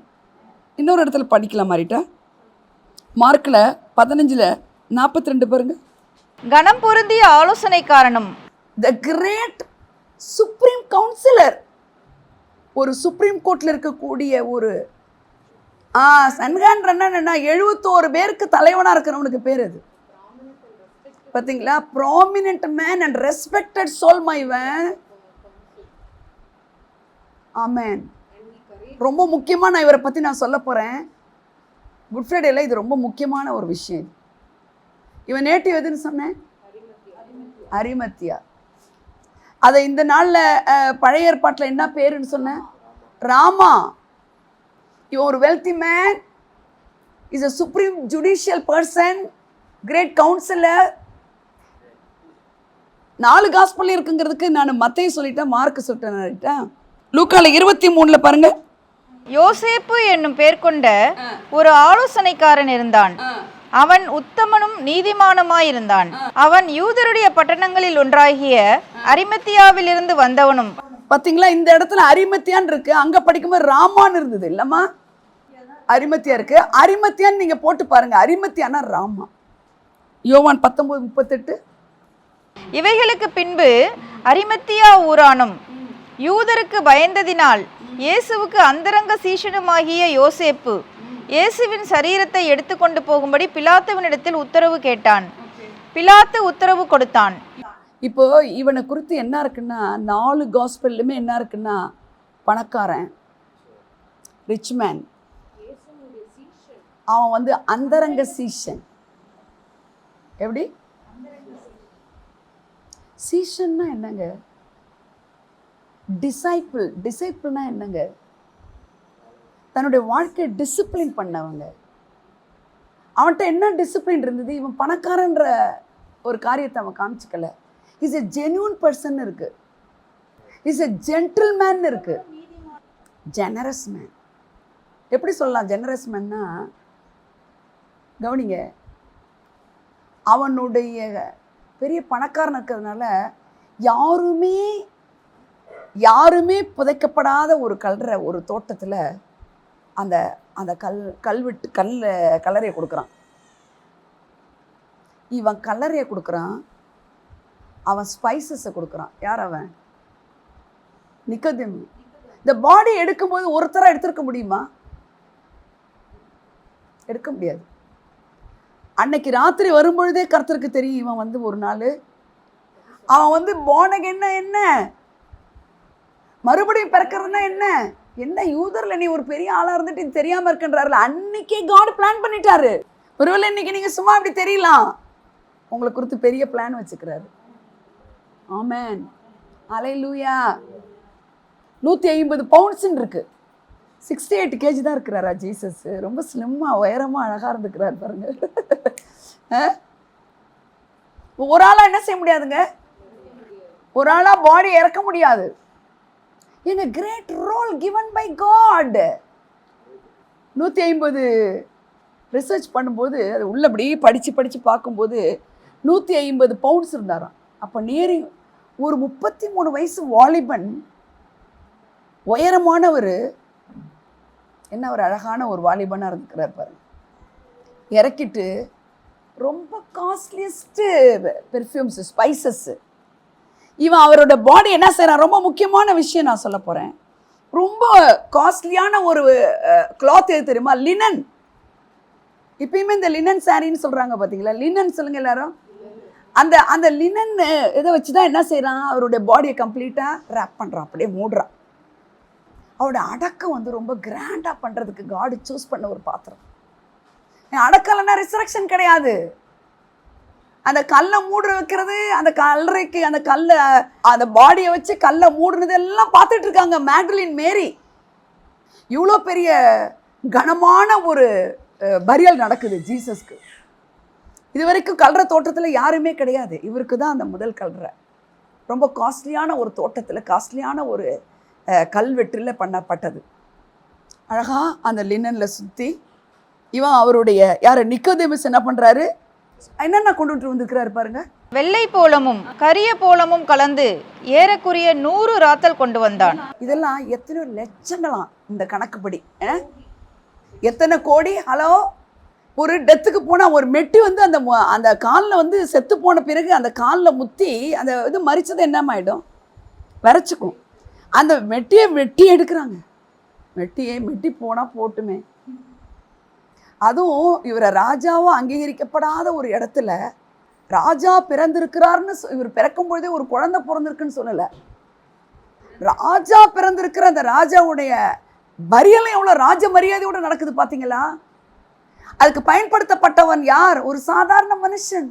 A: இன்னொரு இடத்துல படிக்கலாம் மாறிட்டா, மார்க்கில் 15:42 பாருங்க.
B: கணம் பொருந்திய ஆலோசனைக்காரனும்
A: த கிரேட் சுப்ரீம் கவுன்சிலர். ஒரு சுப்ரீம் கோர்ட்டில் இருக்கக்கூடிய ஒரு சன்ஹான் ரன்னன்னா 71 பேருக்கு தலைவனாக இருக்கிறவனுக்கு பேர் அது. பார்த்தீங்களா? Prominent man and respected soul மைவன். ஆமென். ரொம்ப முக்கியமாக நான் இவரை பற்றி நான் சொல்ல போகிறேன். குட் ஃப்ரைடேல இது ரொம்ப முக்கியமான ஒரு விஷயம். இவன் நேட்டிவ் எதுன்னு சொன்னேன்? அரிமத்தியா. அதை இந்த நாளில் பழைய ஏற்பாட்டில் என்ன பேருன்னு சொன்னேன்? ராமா. இவன் ஒரு wealthy man, is a supreme judicial person, great councillor. 4 gospel இருக்குங்கிறதுக்கு நான் மத்தேயு சொல்லிட்டேன், மார்க் சொல்லிட்டேன். லூக்கால 23 பாருங்க.
B: யோசேப்பு என்னும் பேர் கொண்ட ஒரு ஆலோசனைக்காரன் இருந்தான். அவன் உத்தமனும் நீதிமானுமாயிருந்தான். அவன் யூதருடைய பட்டணங்களில் ஒன்றாகிய அரிமத்தியாவிலிருந்து வந்தவனும்.
A: பாத்தீங்களா? இந்த இடத்துல அரிமத்தியான் இருக்கு, அங்க படிக்கும்போது ராமான் இருந்தது இல்லம்மா? அரிமத்தியா இருக்கு. அரிமத்தியான் நீங்க போட்டு பாருங்க. அரிமத்தியானா ராமா. யோவான் 19:38.
B: இவைகளுக்கு பின்பு அரிமத்தியா ஊரானும் யூதருக்கு பயந்ததினால் இயேசுவுக்கு அந்தரங்க சீஷனுமாகிய யோசேப்பு இயேசுவின் சரீரத்தை எடுத்துக்கொண்டு போகும்படி பிலாத்துவினிடத்தில் உத்தரவு கேட்டான். பிலாத்து உத்தரவு கொடுத்தான்.
A: இப்போ இவனை குறித்து என்ன இருக்குன்னா, 4 காஸ்பல்லுமே என்ன இருக்குன்னா, பணக்காரன், ரிச் மேன். அவன் அந்தரங்க சீஷன். எப்படி? சீஷன்னா என்னங்க? டிசைப்பிள்னா என்னங்க? தன்னுடைய வாழ்க்கையை டிசிப்ளின் பண்ணவங்க. அவன்கிட்ட என்ன டிசிப்ளின் இருந்தது? இவன் பணக்காரன்ற ஒரு காரியத்தை அவன் காமிச்சிக்கல. இஸ் எ ஜென்யூன் பர்சன் இருக்கு, இஸ் எ ஜென்டில்மேன் இருக்கு. Generous man. எப்படி சொல்லலாம் ஜெனரஸ் மேன்னா? கவனிங்க, அவனுடைய பெரிய பணக்காரன் இருக்கிறதுனால யாருமே புதைக்கப்படாத ஒரு ஒரு தோட்டத்தில் அந்த அந்த கல்லறையை கொடுக்குறான். இவன் கல்லறையை கொடுக்குறான், அவன் ஸ்பைசஸை கொடுக்குறான். யார் அவன்? நிக்கோதேமு. இந்த பாடி எடுக்கும்போது ஒருத்தராக எடுத்திருக்க முடியுமா? எடுக்க முடியாது. அன்னைக்கு ராத்திரி வரும்பொழுதே கர்த்தருக்கு தெரியும் இவன் வந்து ஒரு நாள் அவன் வந்து போனக என்ன மறுபடியும் பிறக்கிறதுனா என்ன யூதர்ல நீ ஒரு பெரிய ஆளா இருந்துட்டு இது தெரியாம இருக்கின்றாருல. அன்னைக்கே காட் பிளான் பண்ணிட்டாரு. ஒருவேளை இன்னைக்கு நீங்க சும்மா அப்படி தெரியலாம், உங்களை குறித்து பெரிய பிளான் வச்சுக்கிறாரு. ஆமென், அல்லேலூயா. 150 பவுண்ட்ஸ் இருக்கு. 68 kg தான் இருக்கிறாரா ஜீசஸ்? ரொம்ப ஸ்லிம்மா உயரமா அழகா இருந்துக்கிறார் பாருங்க. ஒரு ஆளா என்ன செய்ய முடியாதுங்க, ஒரு ஆளா பாடி இறக்க முடியாது. எங்க great role given by God. 150 research பண்ணும்போது அது உள்ளபடி படிச்சு பார்க்கும்போது 150 பவுண்ட்ஸ் இருந்தாராம். அப்போ நேரி ஒரு 33 வயசு வாலிபன், உயரமானவர், என்ன ஒரு அழகான ஒரு வாலிபனாக இருந்துக்கிறார் பாருங்க. இறக்கிட்டு ரொம்ப காஸ்ட்லியஸ்ட்டு பெர்ஃப்யூம்ஸு, ஸ்பைசஸ்ஸு. இவன் அவரோட பாடி என்ன செய்கிறான்? ரொம்ப முக்கியமான விஷயம் நான் சொல்ல போகிறேன். ரொம்ப காஸ்ட்லியான ஒரு கிளாத் எது தெரியுமா? லினன். இப்பயுமே இந்த லினன் சாரின்னு சொல்கிறாங்க பார்த்தீங்களா? லினன் சொல்லுங்கள் எல்லாரும். அந்த லினன் இதை வச்சு தான் என்ன செய்கிறான்? அவருடைய பாடியை கம்ப்ளீட்டாக ரேப் பண்ணுறான், அப்படியே மூடுறான். அவரோட அடக்கம் வந்து ரொம்ப கிராண்டாக பண்ணுறதுக்கு காடு சூஸ் பண்ண ஒரு பாத்திரம். அடக்கலைன்னா ரிசரக்ஷன் கிடையாது. அந்த கல்லை மூட வைக்கிறது, அந்த கல்லறைக்கு அந்த கல்லை, அந்த பாடியை வச்சு கல்லை மூடுனது எல்லாம் பார்த்துட்டு இருக்காங்க மேக்டலின் மேரி. இவ்வளோ பெரிய கனமான ஒரு பரியல் நடக்குது ஜீசஸ்க்கு. இது வரைக்கும் கல்ற தோட்டத்தில் யாருமே கிடையாது, இவருக்கு தான் அந்த முதல் கல்ற. ரொம்ப காஸ்ட்லியான ஒரு தோட்டத்தில் காஸ்ட்லியான ஒரு கல்வெற்றில் பண்ணப்பட்டது. அழகா அந்த லினனில் சுற்றி இவன் அவருடைய யார் நிக்கோதேமஸ் என்ன பண்ணுறாரு? என்னென்ன கொண்டுட்டு வந்துருக்கிறாரு பாருங்க.
B: வெள்ளை போலமும் கரிய போலமும் கலந்து ஏறக்குறைய 100 ராத்தல் கொண்டு வந்தான்.
A: இதெல்லாம் எத்தனை லட்சங்களாம் இந்த கணக்குப்படி, எத்தனை கோடி. ஹலோ, ஒரு டெத்துக்கு போனால் ஒரு மெட்டி வந்து அந்த காலில் வந்து செத்து போன பிறகு அந்த காலில் முத்தி அந்த இது மறிச்சது என்னமாயிடும்? விரைச்சிக்கும். அந்த வெட்டி எடுக்கிறாங்க. மெட்டி போனால் போட்டுமே. அதுவும் இவரை ராஜாவும் அங்கீகரிக்கப்படாத ஒரு இடத்துல ராஜா பிறந்திருக்கிறார்னு இவர் பிறக்கும் பொழுதே ஒரு குழந்தை பிறந்திருக்குன்னு சொல்லலை. ராஜா பிறந்திருக்கிற அந்த ராஜாவுடைய பரியலும் எவ்வளோ ராஜ மரியாதையோட நடக்குது பார்த்தீங்களா? அதுக்கு பயன்படுத்தப்பட்டவன் யார்? ஒரு சாதாரண மனுஷன்.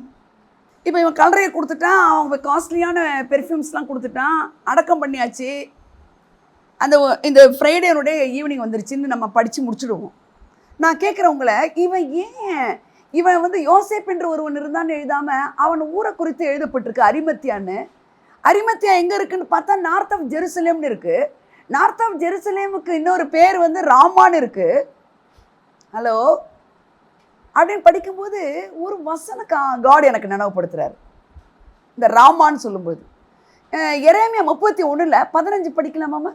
A: இப்போ இவன் கல்லறையை கொடுத்துட்டான், அவங்க காஸ்ட்லியான பெர்ஃப்யூம்ஸ்லாம் கொடுத்துட்டான், அடக்கம் பண்ணியாச்சு. இந்த ஃப்ரைடேனுடைய ஈவினிங் வந்துருச்சுன்னு நம்ம படித்து முடிச்சுடுவோம். நான் கேட்குறவங்களை, இவன் வந்து யோசேப் என்று ஒருவன் இருந்தான்னு எழுதாமல் அவன் ஊரை குறித்து எழுதப்பட்டிருக்கு அரிமத்தியான்னு. அரிமத்தியா எங்கே இருக்குன்னு பார்த்தா நார்த் ஆஃப் ஜெருசலேம்னு இருக்குது. நார்த் ஆஃப் ஜெருசலேமுக்கு இன்னொரு பேர் வந்து ராமான்னு இருக்குது. ஹலோ, அப்படின்னு படிக்கும்போது ஒரு வசன காட் எனக்கு நினைவுபடுத்துறாரு இந்த ராமான்னு சொல்லும்போது. எரேமியா 31:15 படிக்கலாமாமா?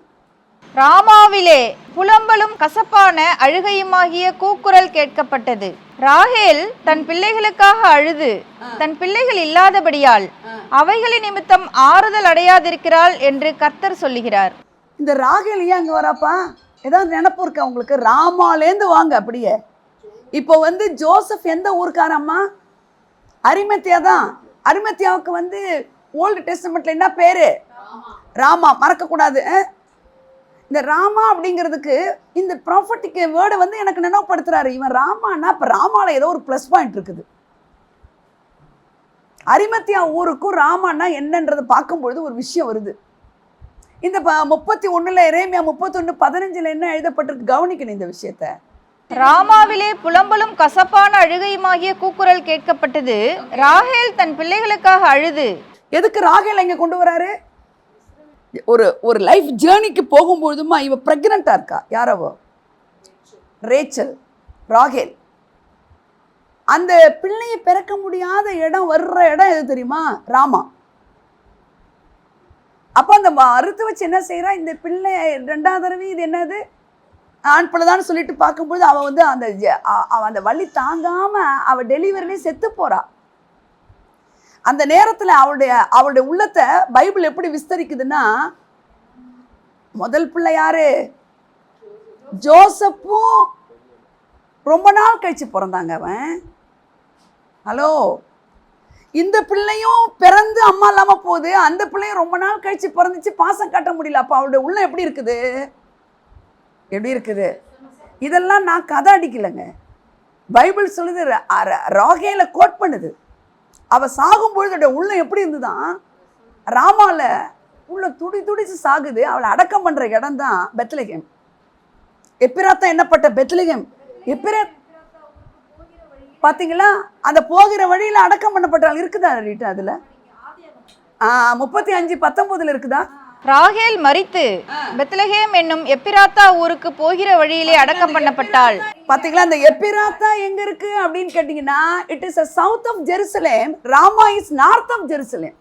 B: ராமாவிலே புலம்பலும் கசப்பான அழுகையுமாகிய கூக்குரல் கேட்கப்பட்டது. ராகேல் தன் பிள்ளைகளுக்காக அழுது தன் பிள்ளைகள் இல்லாதபடியால் அவைகளின் நிமித்தம் ஆறுதல் அடையாதிருக்கிறாள் என்று கர்த்தர் சொல்லுகிறார்.
A: இந்த ராகேல் ஏன் அங்கே வராப்பா? ஏதாவது நினப்பு இருக்கா உங்களுக்கு? ராமாலேருந்து வாங்க அப்படியே. இப்போ வந்து ஜோசப் எந்த ஊருக்காரம்மா? அரிமத்தியா தான். அரிமத்தியாவுக்கு வந்து ஓல்டு டெஸ்டமெண்ட்ல என்ன பேரு? ராமா. மறக்கக்கூடாது. இந்த ராமா அப்படிங்கிறதுக்கு இந்த ப்ராஃபட்டிக் வேர்டை வந்து எனக்கு நினைவுபடுத்துறாரு. இவன் ராமானா இப்போ ராமாவில் ஏதோ ஒரு ப்ளஸ் பாயிண்ட் இருக்குது. அரிமத்தியா ஊருக்கும் ராமானா என்னன்றது பார்க்கும்பொழுது ஒரு விஷயம் வருது. இந்த 31 எரேமியா 31:15 என்ன எழுதப்பட்டிருக்கு கவனிக்கணும் இந்த விஷயத்த.
B: ராமாவிலே புலம்பலும் கசப்பான அழுகையுமாகிய கூக்குரல் கேட்கப்பட்டது. ராகேல் தன் பிள்ளைகளுக்காக அழுது.
A: எதுக்கு ராகேல் இங்க கொண்டு வராரு? ஒரு ஒரு லைஃப் ஜேர்னிக்கு போகும்பொழுதுமா இவ ப்ரெக்னெண்ட்டாக இருக்கா. யாரவோ? ரேச்சல், ராகேல். அந்த பிள்ளையை பிறக்க முடியாத இடம் வர்ற இடம் எது தெரியுமா? ராமா. அப்போ அந்த அறுத்து வச்சு என்ன செய்கிறா, இந்த பிள்ளை 2வது தடவை இது என்னது ஆண் பிள்ளைதான்னு சொல்லிட்டு பார்க்கும்போது அவள் வந்து அந்த வலி தாங்காமல் அவள் டெலிவரிலேயே செத்து போகிறா. அந்த நேரத்தில் அவளுடைய உள்ளத்தை பைபிள் எப்படி விஸ்தரிக்குதுன்னா, முதல் பிள்ளை யாரு? ஜோசப்பும் ரொம்ப நாள் கழிச்சு பிறந்தாங்க அவன். ஹலோ, இந்த பிள்ளையும் பிறந்து அம்மா இல்லாமல் போகுது, அந்த பிள்ளையும் ரொம்ப நாள் கழிச்சு பிறந்துச்சு, பாசம் காட்ட முடியல. அப்போ அவளுடைய உள்ளம் எப்படி இருக்குது? எப்படி இருக்குது? இதெல்லாம் நான் கதை அடிக்கலைங்க, பைபிள் சொல்லுது. ராகேல கோட் பண்ணுது. அவள் சாகும்பொழுது உள்ளம் எப்படி இருந்துதான்? ராமால உள்ள துடிச்சு சாகுது. அவளை அடக்கம் பண்ணுற இடம் தான் பெத்லகேம். எப்பிராத்தா என்னப்பட்ட பெத்லகேம். பார்த்தீங்களா? அந்த போகிற வழியில் அடக்கம் பண்ணப்பட்டால் இருக்குதா ரீட்டா? அதில் 35:19 இருக்குதா?
B: ராகேல் மரித்து பெத்லகேம் என்னும் எப்பிராத்தா ஊருக்கு போகிற வழியிலே அடக்கம் பண்ணப்பட்டாள்.
A: பார்த்தீங்களா? அந்த எப்பிராத்தா எங்க இருக்கு அப்படின்னு கேட்டீங்கன்னா, it is a south of Jerusalem. Ramah is north of Jerusalem.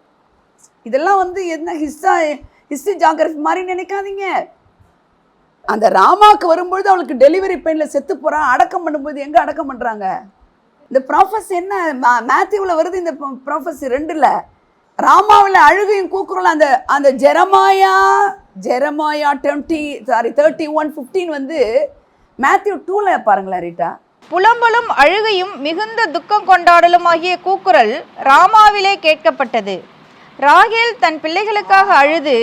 A: இதெல்லாம் வந்து என்ன ஹிஸ்டரி ஜாகிரபி மாதிரி நினைக்காதீங்க. அந்த ராமாவுக்கு வரும்பொழுது அவளுக்கு டெலிவரி பெயினில் செத்து போகிறான். அடக்கம் பண்ணும்போது எங்கே அடக்கம் பண்ணுறாங்க? இந்த ப்ராஃபஸ் என்ன மேத்யூவில் வருது, இந்த ப்ராஃபஸ் 2ல். ராமாவில் அழுகையும் கூக்குறோம். அந்த ஜெரமாயா 31:15 வந்து மேத்யூ 2ல் பாருங்களேன் ரீட்டா.
B: புலம்பலும் அழுகையும் மிகுந்த துக்கம் கொண்டாடலும் ஆகிய கூக்குரல் ராமாவிலே கேட்கப்பட்டது. ராகேல் தன் பிள்ளைகளுக்காக அழுது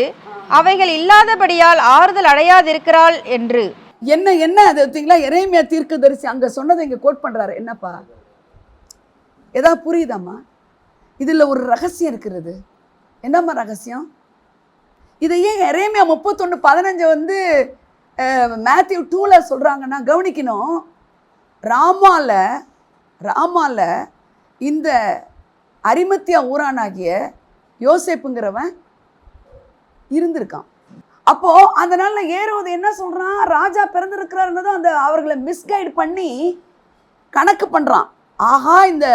B: அவைகள் இல்லாதபடியால் ஆறுதல் அடையாதிருக்கிறாள் என்று.
A: என்ன அது பார்த்தீங்களா? எரேமியா தீர்க்கதரிசி அங்கே சொன்னதை இங்கே கோட் பண்ணுறாரு. என்னப்பா, ஏதாவது புரியுதாம்மா? இதில் ஒரு ரகசியம் இருக்கிறது. என்னம்மா ரகசியம்? இதை ஏன் எரேமியா 31:15 வந்து மேத்யூ 2ல் சொல்கிறாங்கன்னா கவனிக்கணும். ராமால இந்த அரிமத்தியா ஊரானாகிய யோசேப்புங்கிறவன் இருந்திருக்கான். அப்போ அந்த நாளில் ஏரோது என்ன சொல்றான்? ராஜா பிறந்திருக்கிறாருன்னதும் அந்த அவர்களை மிஸ்கைட் பண்ணி கணக்கு பண்றான். ஆஹா, இந்த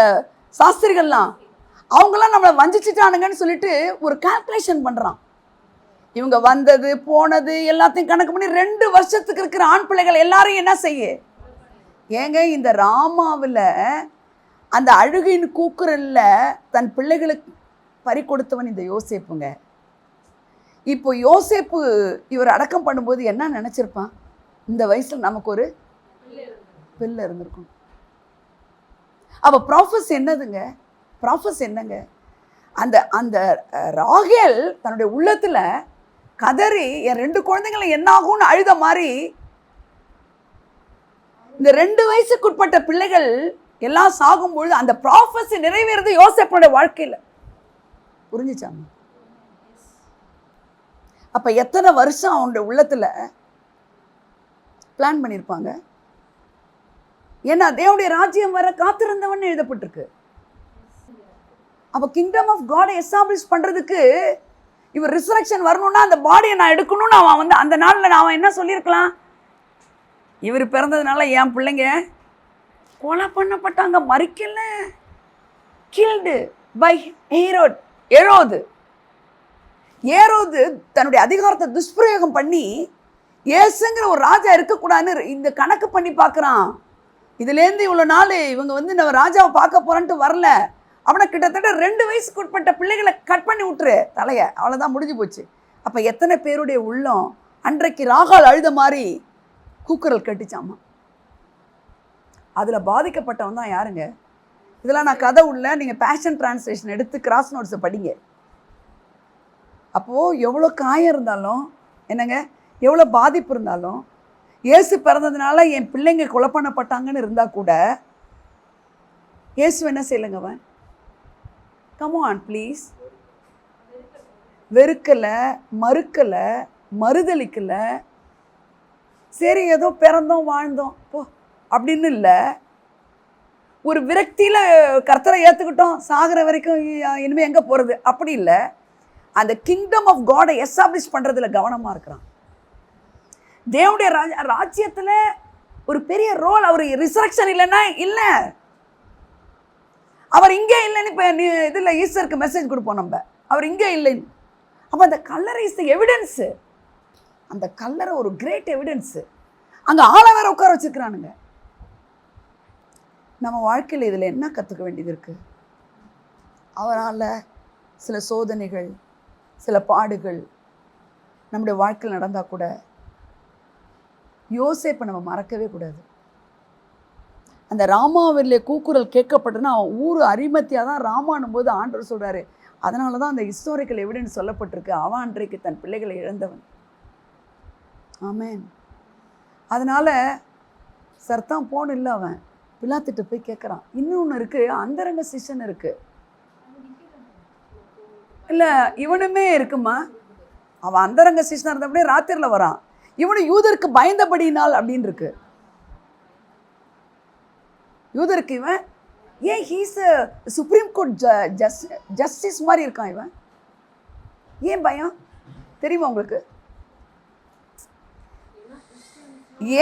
A: சாஸ்திரிகள்லாம் அவங்களாம் நம்மளை வஞ்சிச்சுட்டானுங்கன்னு சொல்லிட்டு ஒரு கால்குலேஷன் பண்றான். இவங்க வந்தது போனது எல்லாத்தையும் கணக்கு பண்ணி 2 வருஷத்துக்கு இருக்கிற ஆண் பிள்ளைகள் எல்லாரையும் என்ன செய்ய. ஏங்க, இந்த ராமாவில் அந்த அழுகையின் கூக்குரல்ல தன் பிள்ளைகளுக்கு பறி கொடுத்தவன் இந்த யோசேப்புங்க. இப்போ யோசேப்பு இவர் அடக்கம் பண்ணும்போது என்ன நினச்சிருப்பான்? இந்த வயசில் நமக்கு ஒரு பிள்ளை இருந்திருக்கும். அப்போ ப்ராஃபஸ் என்னதுங்க? ப்ராஃபஸ் என்னங்க? அந்த ராகேல் தன்னுடைய உள்ளத்தில் கதறி என் 2 குழந்தைங்களை என்ன ஆகும்னு அழுத மாதிரி இந்த 2 வயசுக்குட்பட்ட பிள்ளைகள் எல்லாம் சாகும்பொழுது அந்த ப்ராஃபஸ் நிறைவேறது யோசேப்புடைய வாழ்க்கையில். புரிஞ்சுச்சாங்க? அப்போ எத்தனை வருஷம் அவனுடைய உள்ளத்தில் பிளான் பண்ணியிருப்பாங்க. ஏன்னா தேவனுடைய ராஜ்யம் வர காத்திருந்தவன் எழுதப்பட்டிருக்கு. அப்போ கிங்டம் ஆஃப் காடை எஸ்டாப்ளிஷ் பண்ணுறதுக்கு இவர் ரிசரக்ஷன் வரணும்னா அந்த பாடியை நான் எடுக்கணும்னு அவன் வந்து அந்த நாளில் அவன் என்ன சொல்லியிருக்கலாம்? இவர் பிறந்ததுனால என் பிள்ளைங்க கொலை பண்ணப்பட்டாங்க, மறிக்கல, கில்டு பை ஏரோது தன்னுடைய அதிகாரத்தை துஷ்பிரயோகம் பண்ணி ஏசுங்கிற ஒரு ராஜா இருக்கக்கூடாதுன்னு இந்த கணக்கு பண்ணி பார்க்குறான். இதுலேருந்து இவ்வளோ நாள் இவங்க வந்து நம்ம ராஜாவை பார்க்க போகிறேன்ட்டு வரல. அவனை கிட்டத்தட்ட 2 வயசுக்கு உட்பட்ட பிள்ளைகளை கட் பண்ணி விட்டுரு தலையை, அவ்வளோதான், முடிஞ்சு போச்சு. அப்போ எத்தனை பேருடைய உள்ளம் அன்றைக்கு ராகால் அழுத மாதிரி கூக்குரல் கட்டுச்சாமா. அதில் பாதிக்கப்பட்டவன் தான் யாருங்க? இதெல்லாம் நான் கதை உள்ள, நீங்கள் பேஷன் டிரான்ஸ்லேஷன் எடுத்து கிராஸ் நோட்ஸை படிங்க. அப்போது எவ்வளோ காயம் இருந்தாலும் என்னங்க, எவ்வளோ பாதிப்பு இருந்தாலும், இயேசு பிறந்ததுனால என் பிள்ளைங்க கொலை பண்ணப்பட்டாங்கன்னு இருந்தால் கூட இயேசு என்ன செய்யலைங்க? அவன் கம் ஆன் ப்ளீஸ், வெறுக்கலை, மறுக்கலை, மறுதளிக்கலை. சரி ஏதோ பிறந்தோம் வாழ்ந்தோம் போ அப்படின்னு இல்லை. ஒரு விரக்தியில் கர்த்தரை ஏற்றுக்கிட்டோம், சாகிற வரைக்கும் இனிமேல் எங்கே போகிறது அப்படி இல்லை. அந்த கிங்டம் ஆஃப் காடை எஸ்டாப்ளிஷ் பண்ணுறதுல கவனமாக இருக்கிறான். தேவனுடைய ராஜ்யத்தில் ஒரு பெரிய ரோல். அவர் ரிசரக்ஷன் இல்லைன்னா இல்லை, அவர் இங்கே இல்லைன்னு இப்போ இதில் ஈஸ்டருக்கு மெசேஜ் கொடுப்போம் நம்ம, அவர் இங்கே இல்லைன்னு. அப்போ அந்த கல்லறை இஸ் எவிடன்ஸு. அந்த கல்லறை ஒரு கிரேட் எவிடன்ஸு. அங்கே ஆளை வேற உட்கார வச்சுருக்கிறானுங்க. நம்ம வாழ்க்கையில் இதில் என்ன கற்றுக்க வேண்டியது இருக்குது? அவரால் சில சோதனைகள், சில பாடுகள் நம்முடைய வாழ்க்கையில் நடந்தால் கூட யோசேப்பை நம்ம மறக்கவே கூடாது. அந்த ராமாவிலே கூக்குரல் கேட்கப்பட்டதுன்னா அவன் ஊர் அரிமத்தியாக தான் ராமானும் போது ஆண்டவர் சொல்கிறாரு. அதனால தான் அந்த ஹிஸ்டாரிக்கல் எவிடன்ஸ் சொல்லப்பட்டிருக்கு, அவன் அன்றைக்கு தன் பிள்ளைகளை இழந்தவன். ஆமேன். அதனால் சர்தான் போன் இல்லை, அவன் பிலாத்துட்டு போய் கேட்குறான். இன்னொன்று இருக்குது, அந்தரங்க சிஷன் இருக்குது. இல்லை இவனுமே இருக்குமா, அவன் அந்தரங்க சிஷனாக இருந்தபடியே ராத்திரியில் வரான். இவனு யூதருக்கு பயந்தபடினால் அப்படின்னு இருக்கு. யூதருக்கு இவன் ஏன் ஹீஸ் சுப்ரீம் கோர்ட் ஜஸ்டிஸ் மாதிரி இருக்கான். இவன் ஏன் பயம் தெரியுமா உங்களுக்கு?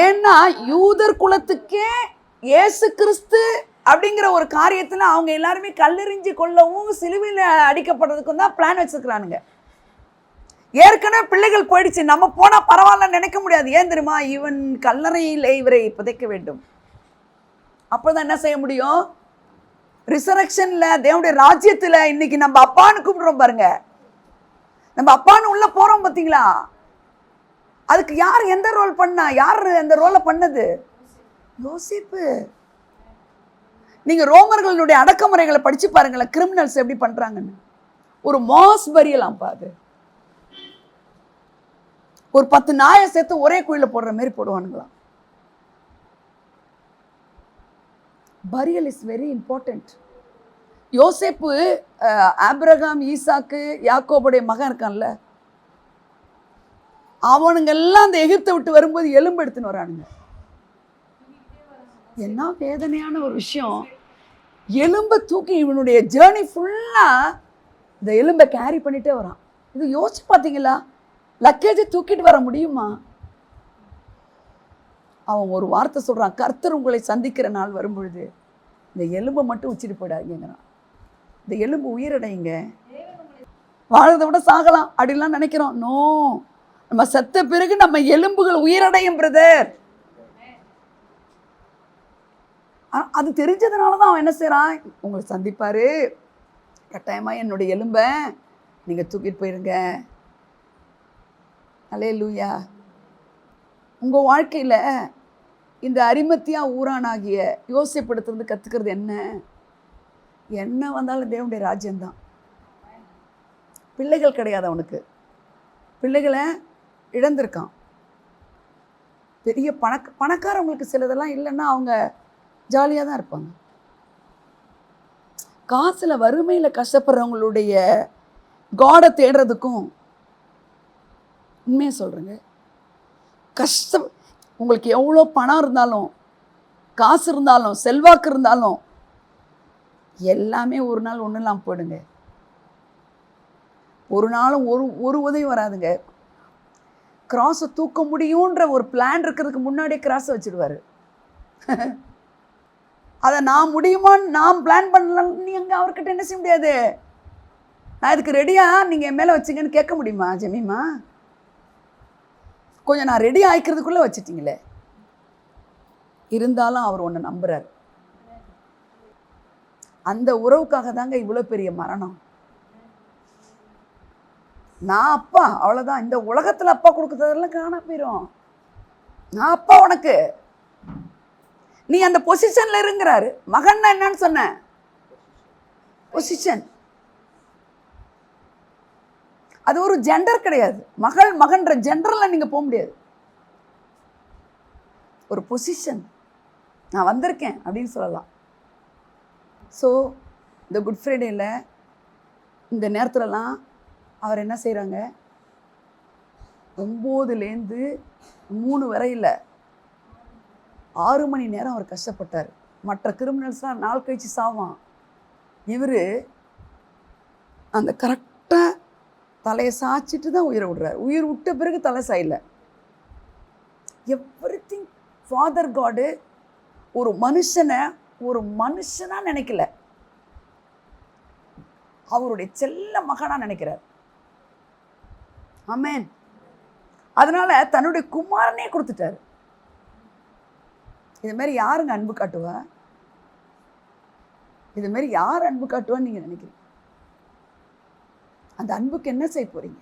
A: ஏன்னா யூதர் குலத்துக்கே இயேசு கிறிஸ்து அப்படிங்கிற ஒரு காரியத்தில் அவங்க எல்லாருமே கல்லெறிஞ்சு கொள்ளவும் சிலுவையில் அடிக்கப்படுறதுக்கும் தான் பிளான் வச்சுருக்கிறானுங்க. ஏற்கனவே பிள்ளைகள் போயிடுச்சு, நம்ம போனால் பரவாயில்லன்னு நினைக்க முடியாது. ஏன் தெரியுமா? இவன் கல்லறையில் இவரை புதைக்க வேண்டும். அப்போ தான் என்ன செய்ய முடியும்? ரிசரக்ஷனில் தேவனுடைய ராஜ்யத்தில் இன்னைக்கு நம்ம அப்பான்னு கூப்பிடுறோம் பாருங்க, நம்ம அப்பான்னு உள்ளே போகிறோம் பார்த்தீங்களா? அதுக்கு யார் எந்த ரோல் பண்ணா? யார் அந்த ரோலை பண்ணது? யோசேப்பு. நீங்கள் ரோமர்களுடைய அடக்குமுறைகளை படித்து பாருங்களேன், கிரிமினல்ஸ் எப்படி பண்ணுறாங்கன்னு. ஒரு மாஸ் பரியலாம் பாது, ஒரு 10 நாயை சேர்த்து ஒரே குழியில் போடுற மாதிரி போடுவானுங்களாம். பரியல் இஸ் வெரி இம்பார்ட்டன்ட். யோசேப்பு ஆபிரகாம், ஈசாக்கு, யாக்கோபுடைய மகன் இருக்கான்ல, அவனுங்கெல்லாம் அந்த எகிப்தை விட்டு வரும்போது எலும்பு எடுத்துன்னு வரானுங்க. என்ன வேதனையான ஒரு விஷயம். எலும்பை தூக்கி இவனுடைய ஜேர்னி ஃபுல்லாக இந்த எலும்பை கேரி பண்ணிட்டே வரான். இது யோசிச்சு பார்த்தீங்களா? லக்கேஜை தூக்கிட்டு வர முடியுமா? அவன் ஒரு வார்த்தை சொல்கிறான், கர்த்தர் உங்களை சந்திக்கிற நாள் வரும்பொழுது இந்த எலும்பை மட்டும் உச்சிட்டு போயிடாதீங்கிறான். இந்த எலும்பு உயிரடைங்க, வாழறதை விட சாகலாம் அப்படின்லாம் நினைக்கிறோம். நோ, நம்ம செத்த பிறகு நம்ம எலும்புகள் உயிரடையும் பிரதர். அது தெரிஞ்சதுனால தான் அவன் என்ன செய்கிறான், உங்களை சந்திப்பார், கட்டாயமாக என்னுடைய எலும்பை நீங்கள் தூக்கிட்டு போயிருங்க. அல்லேலூயா. உங்கள் வாழ்க்கையில் இந்த அரிமத்தியா ஊரானாகிய யோசேப்பிடத்திலிருந்து கற்றுக்கிறது என்ன? என்ன வந்தாலும் தேவனுடைய ராஜ்யம்தான். பிள்ளைகள் கிடையாது அவனுக்கு, பிள்ளைகளை இழந்திருக்கான். பெரிய பணக்காரவங்களுக்கு சிலதெல்லாம் இல்லைன்னா அவங்க ஜாலியாக தான் இருப்பாங்க. காசில் வறுமையில் கஷ்டப்படுறவங்களுடைய காடை தேடுறதுக்கும் உண்மையாக சொல்கிறேங்க, கஷ்டம். உங்களுக்கு எவ்வளோ பணம் இருந்தாலும், காசு இருந்தாலும், செல்வாக்கு இருந்தாலும், எல்லாமே ஒரு நாள் ஒன்றும் இல்லாமல் போயிடுங்க. ஒரு நாளும் ஒரு உதவி வராதுங்க. கிராஸை தூக்க முடியுன்ற ஒரு பிளான் இருக்கிறதுக்கு முன்னாடியே கிராஸை வச்சுடுவார். அதை நான் முடியுமான்னு நான் பிளான் பண்ணலாம். நீங்கள் அவர்கிட்ட என்ன செய்ய முடியாது. நான் இதுக்கு ரெடியாக நீங்கள் என் மேலே வச்சிங்கன்னு கேட்க முடியுமா? ஜெமிமா, கொஞ்சம் நான் ரெடி ஆகிக்கிறதுக்குள்ளே வச்சுட்டிங்களே. இருந்தாலும் அவர் ஒன்று நம்புகிறார். அந்த உறவுக்காக தாங்க இவ்வளோ பெரிய மரணம். நான் அப்பா, அவ்வளோதான். இந்த உலகத்தில் அப்பா கொடுக்குறதெல்லாம் காண போயிடும். நான் அப்பா உனக்கு, நீ அந்த பொசிஷனில் இருங்கிறாரு. மகன்னா என்னன்னு சொன்ன? பொசிஷன். அது ஒரு ஜெண்டர் கிடையாது. மகள் மகன்ற ஜெண்டரில் நீங்கள் போக முடியாது. ஒரு பொசிஷன், நான் வந்திருக்கேன் அப்படின்னு சொல்லலாம். ஸோ இந்த குட் ஃப்ரைடேயில் இந்த நேரத்துலலாம் அவர் என்ன செய்கிறாங்க, 9லேருந்து 3 வரையில் 6 மணி நேரம் அவர் கஷ்டப்பட்டார். மற்ற கிரிமினல்ஸ்லாம் நாள் கழிச்சு சாவான். இவர் அந்த கரெக்டாக தலையை சாய்ச்சிட்டு தான் உயிரை விடுறாரு. உயிர் விட்ட பிறகு தலை சாயல. எவ்ரிதிங் ஃபாதர் காடு ஒரு மனுஷனை ஒரு மனுஷனா நினைக்கல, அவருடைய செல்ல மகனா நினைக்கிறார். ஆமென். அதனால தன்னுடைய குமாரனே கொடுத்துட்டாரு. இது மாதிரி யாருங்க அன்பு காட்டுவா? இது மாதிரி யார் அன்பு காட்டுவான்னு நீங்க நினைக்கிறீங்க? அந்த அன்புக்கு என்ன செய்ய போறீங்க?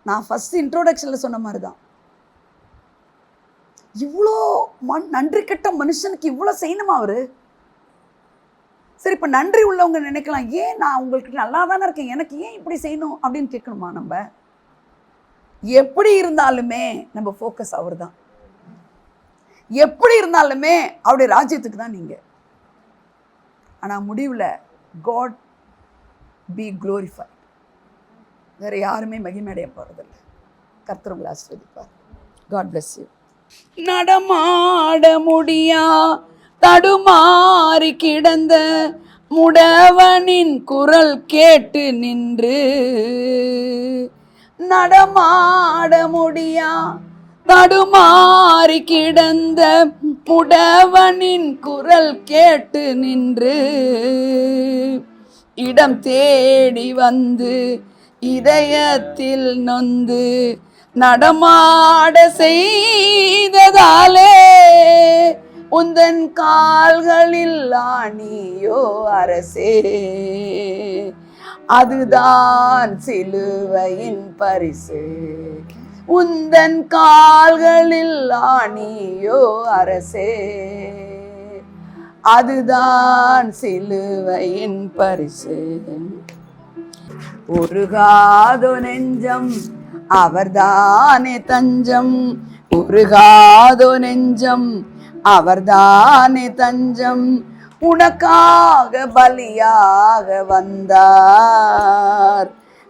A: நான் ஃபர்ஸ்ட் இன்ட்ரோடக்ஷன்ல சொன்ன மாதிரி தான், இவ்வளோ நன்றி கெட்ட மனுஷனுக்கு இவ்வளோ செய்யணுமா அவரு? சரி, இப்போ நன்றி உள்ளவங்க நினைக்கலாம், ஏன் நான் உங்களுக்கு நல்லா தானே இருக்கேன், எனக்கு ஏன் இப்படி செய்யணும் அப்படின்னு கேட்கணுமா? நம்ம எப்படி இருந்தாலுமே நம்ம ஃபோக்கஸ் அவர் தான். எப்படி இருந்தாலுமே அவருடைய ராஜ்யத்துக்கு தான் நீங்க. ஆனால் முடிவில் காட் பி க்ளோரிஃபைட். வேற யாருமே மகிமையடைய போறதில்லை. கர்த்தர் உங்களை ஆசீர்வதிப்பார். God bless you. நடமாட முடியா தடுமாறி கிடந்த முடவனின் குரல் கேட்டு நின்று, நடமாட முடியா தடுமாறி கிடந்த முடவனின் குரல் கேட்டு நின்று, இடம் தேடி வந்து இதயத்தில் நொந்து நடமாட செய்ததாலே, உந்தன் கால்களில் ஆணியோ அரசே, அதுதான் சிலுவையின் பரிசு. உந்தன் கால்களில் ஆணியோ அரசே, அதுதான் சிலுவையின் பரிசு. உருகாதோ நெஞ்சம் அவர்தானே தஞ்சம், உருகாதோ நெஞ்சம் அவர்தானே தஞ்சம், உனக்காக பலியாக வந்தார்.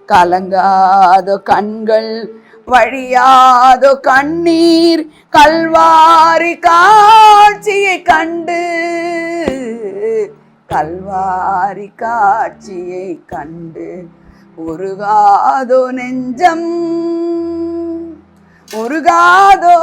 A: கலங்காதோ கண்கள் வழியாதோ கண்ணீர், கல்வாரி காட்சியை கண்டு, கல்வாரி காட்சியை கண்டு உருகாதோ நெஞ்சம், உருகாதோ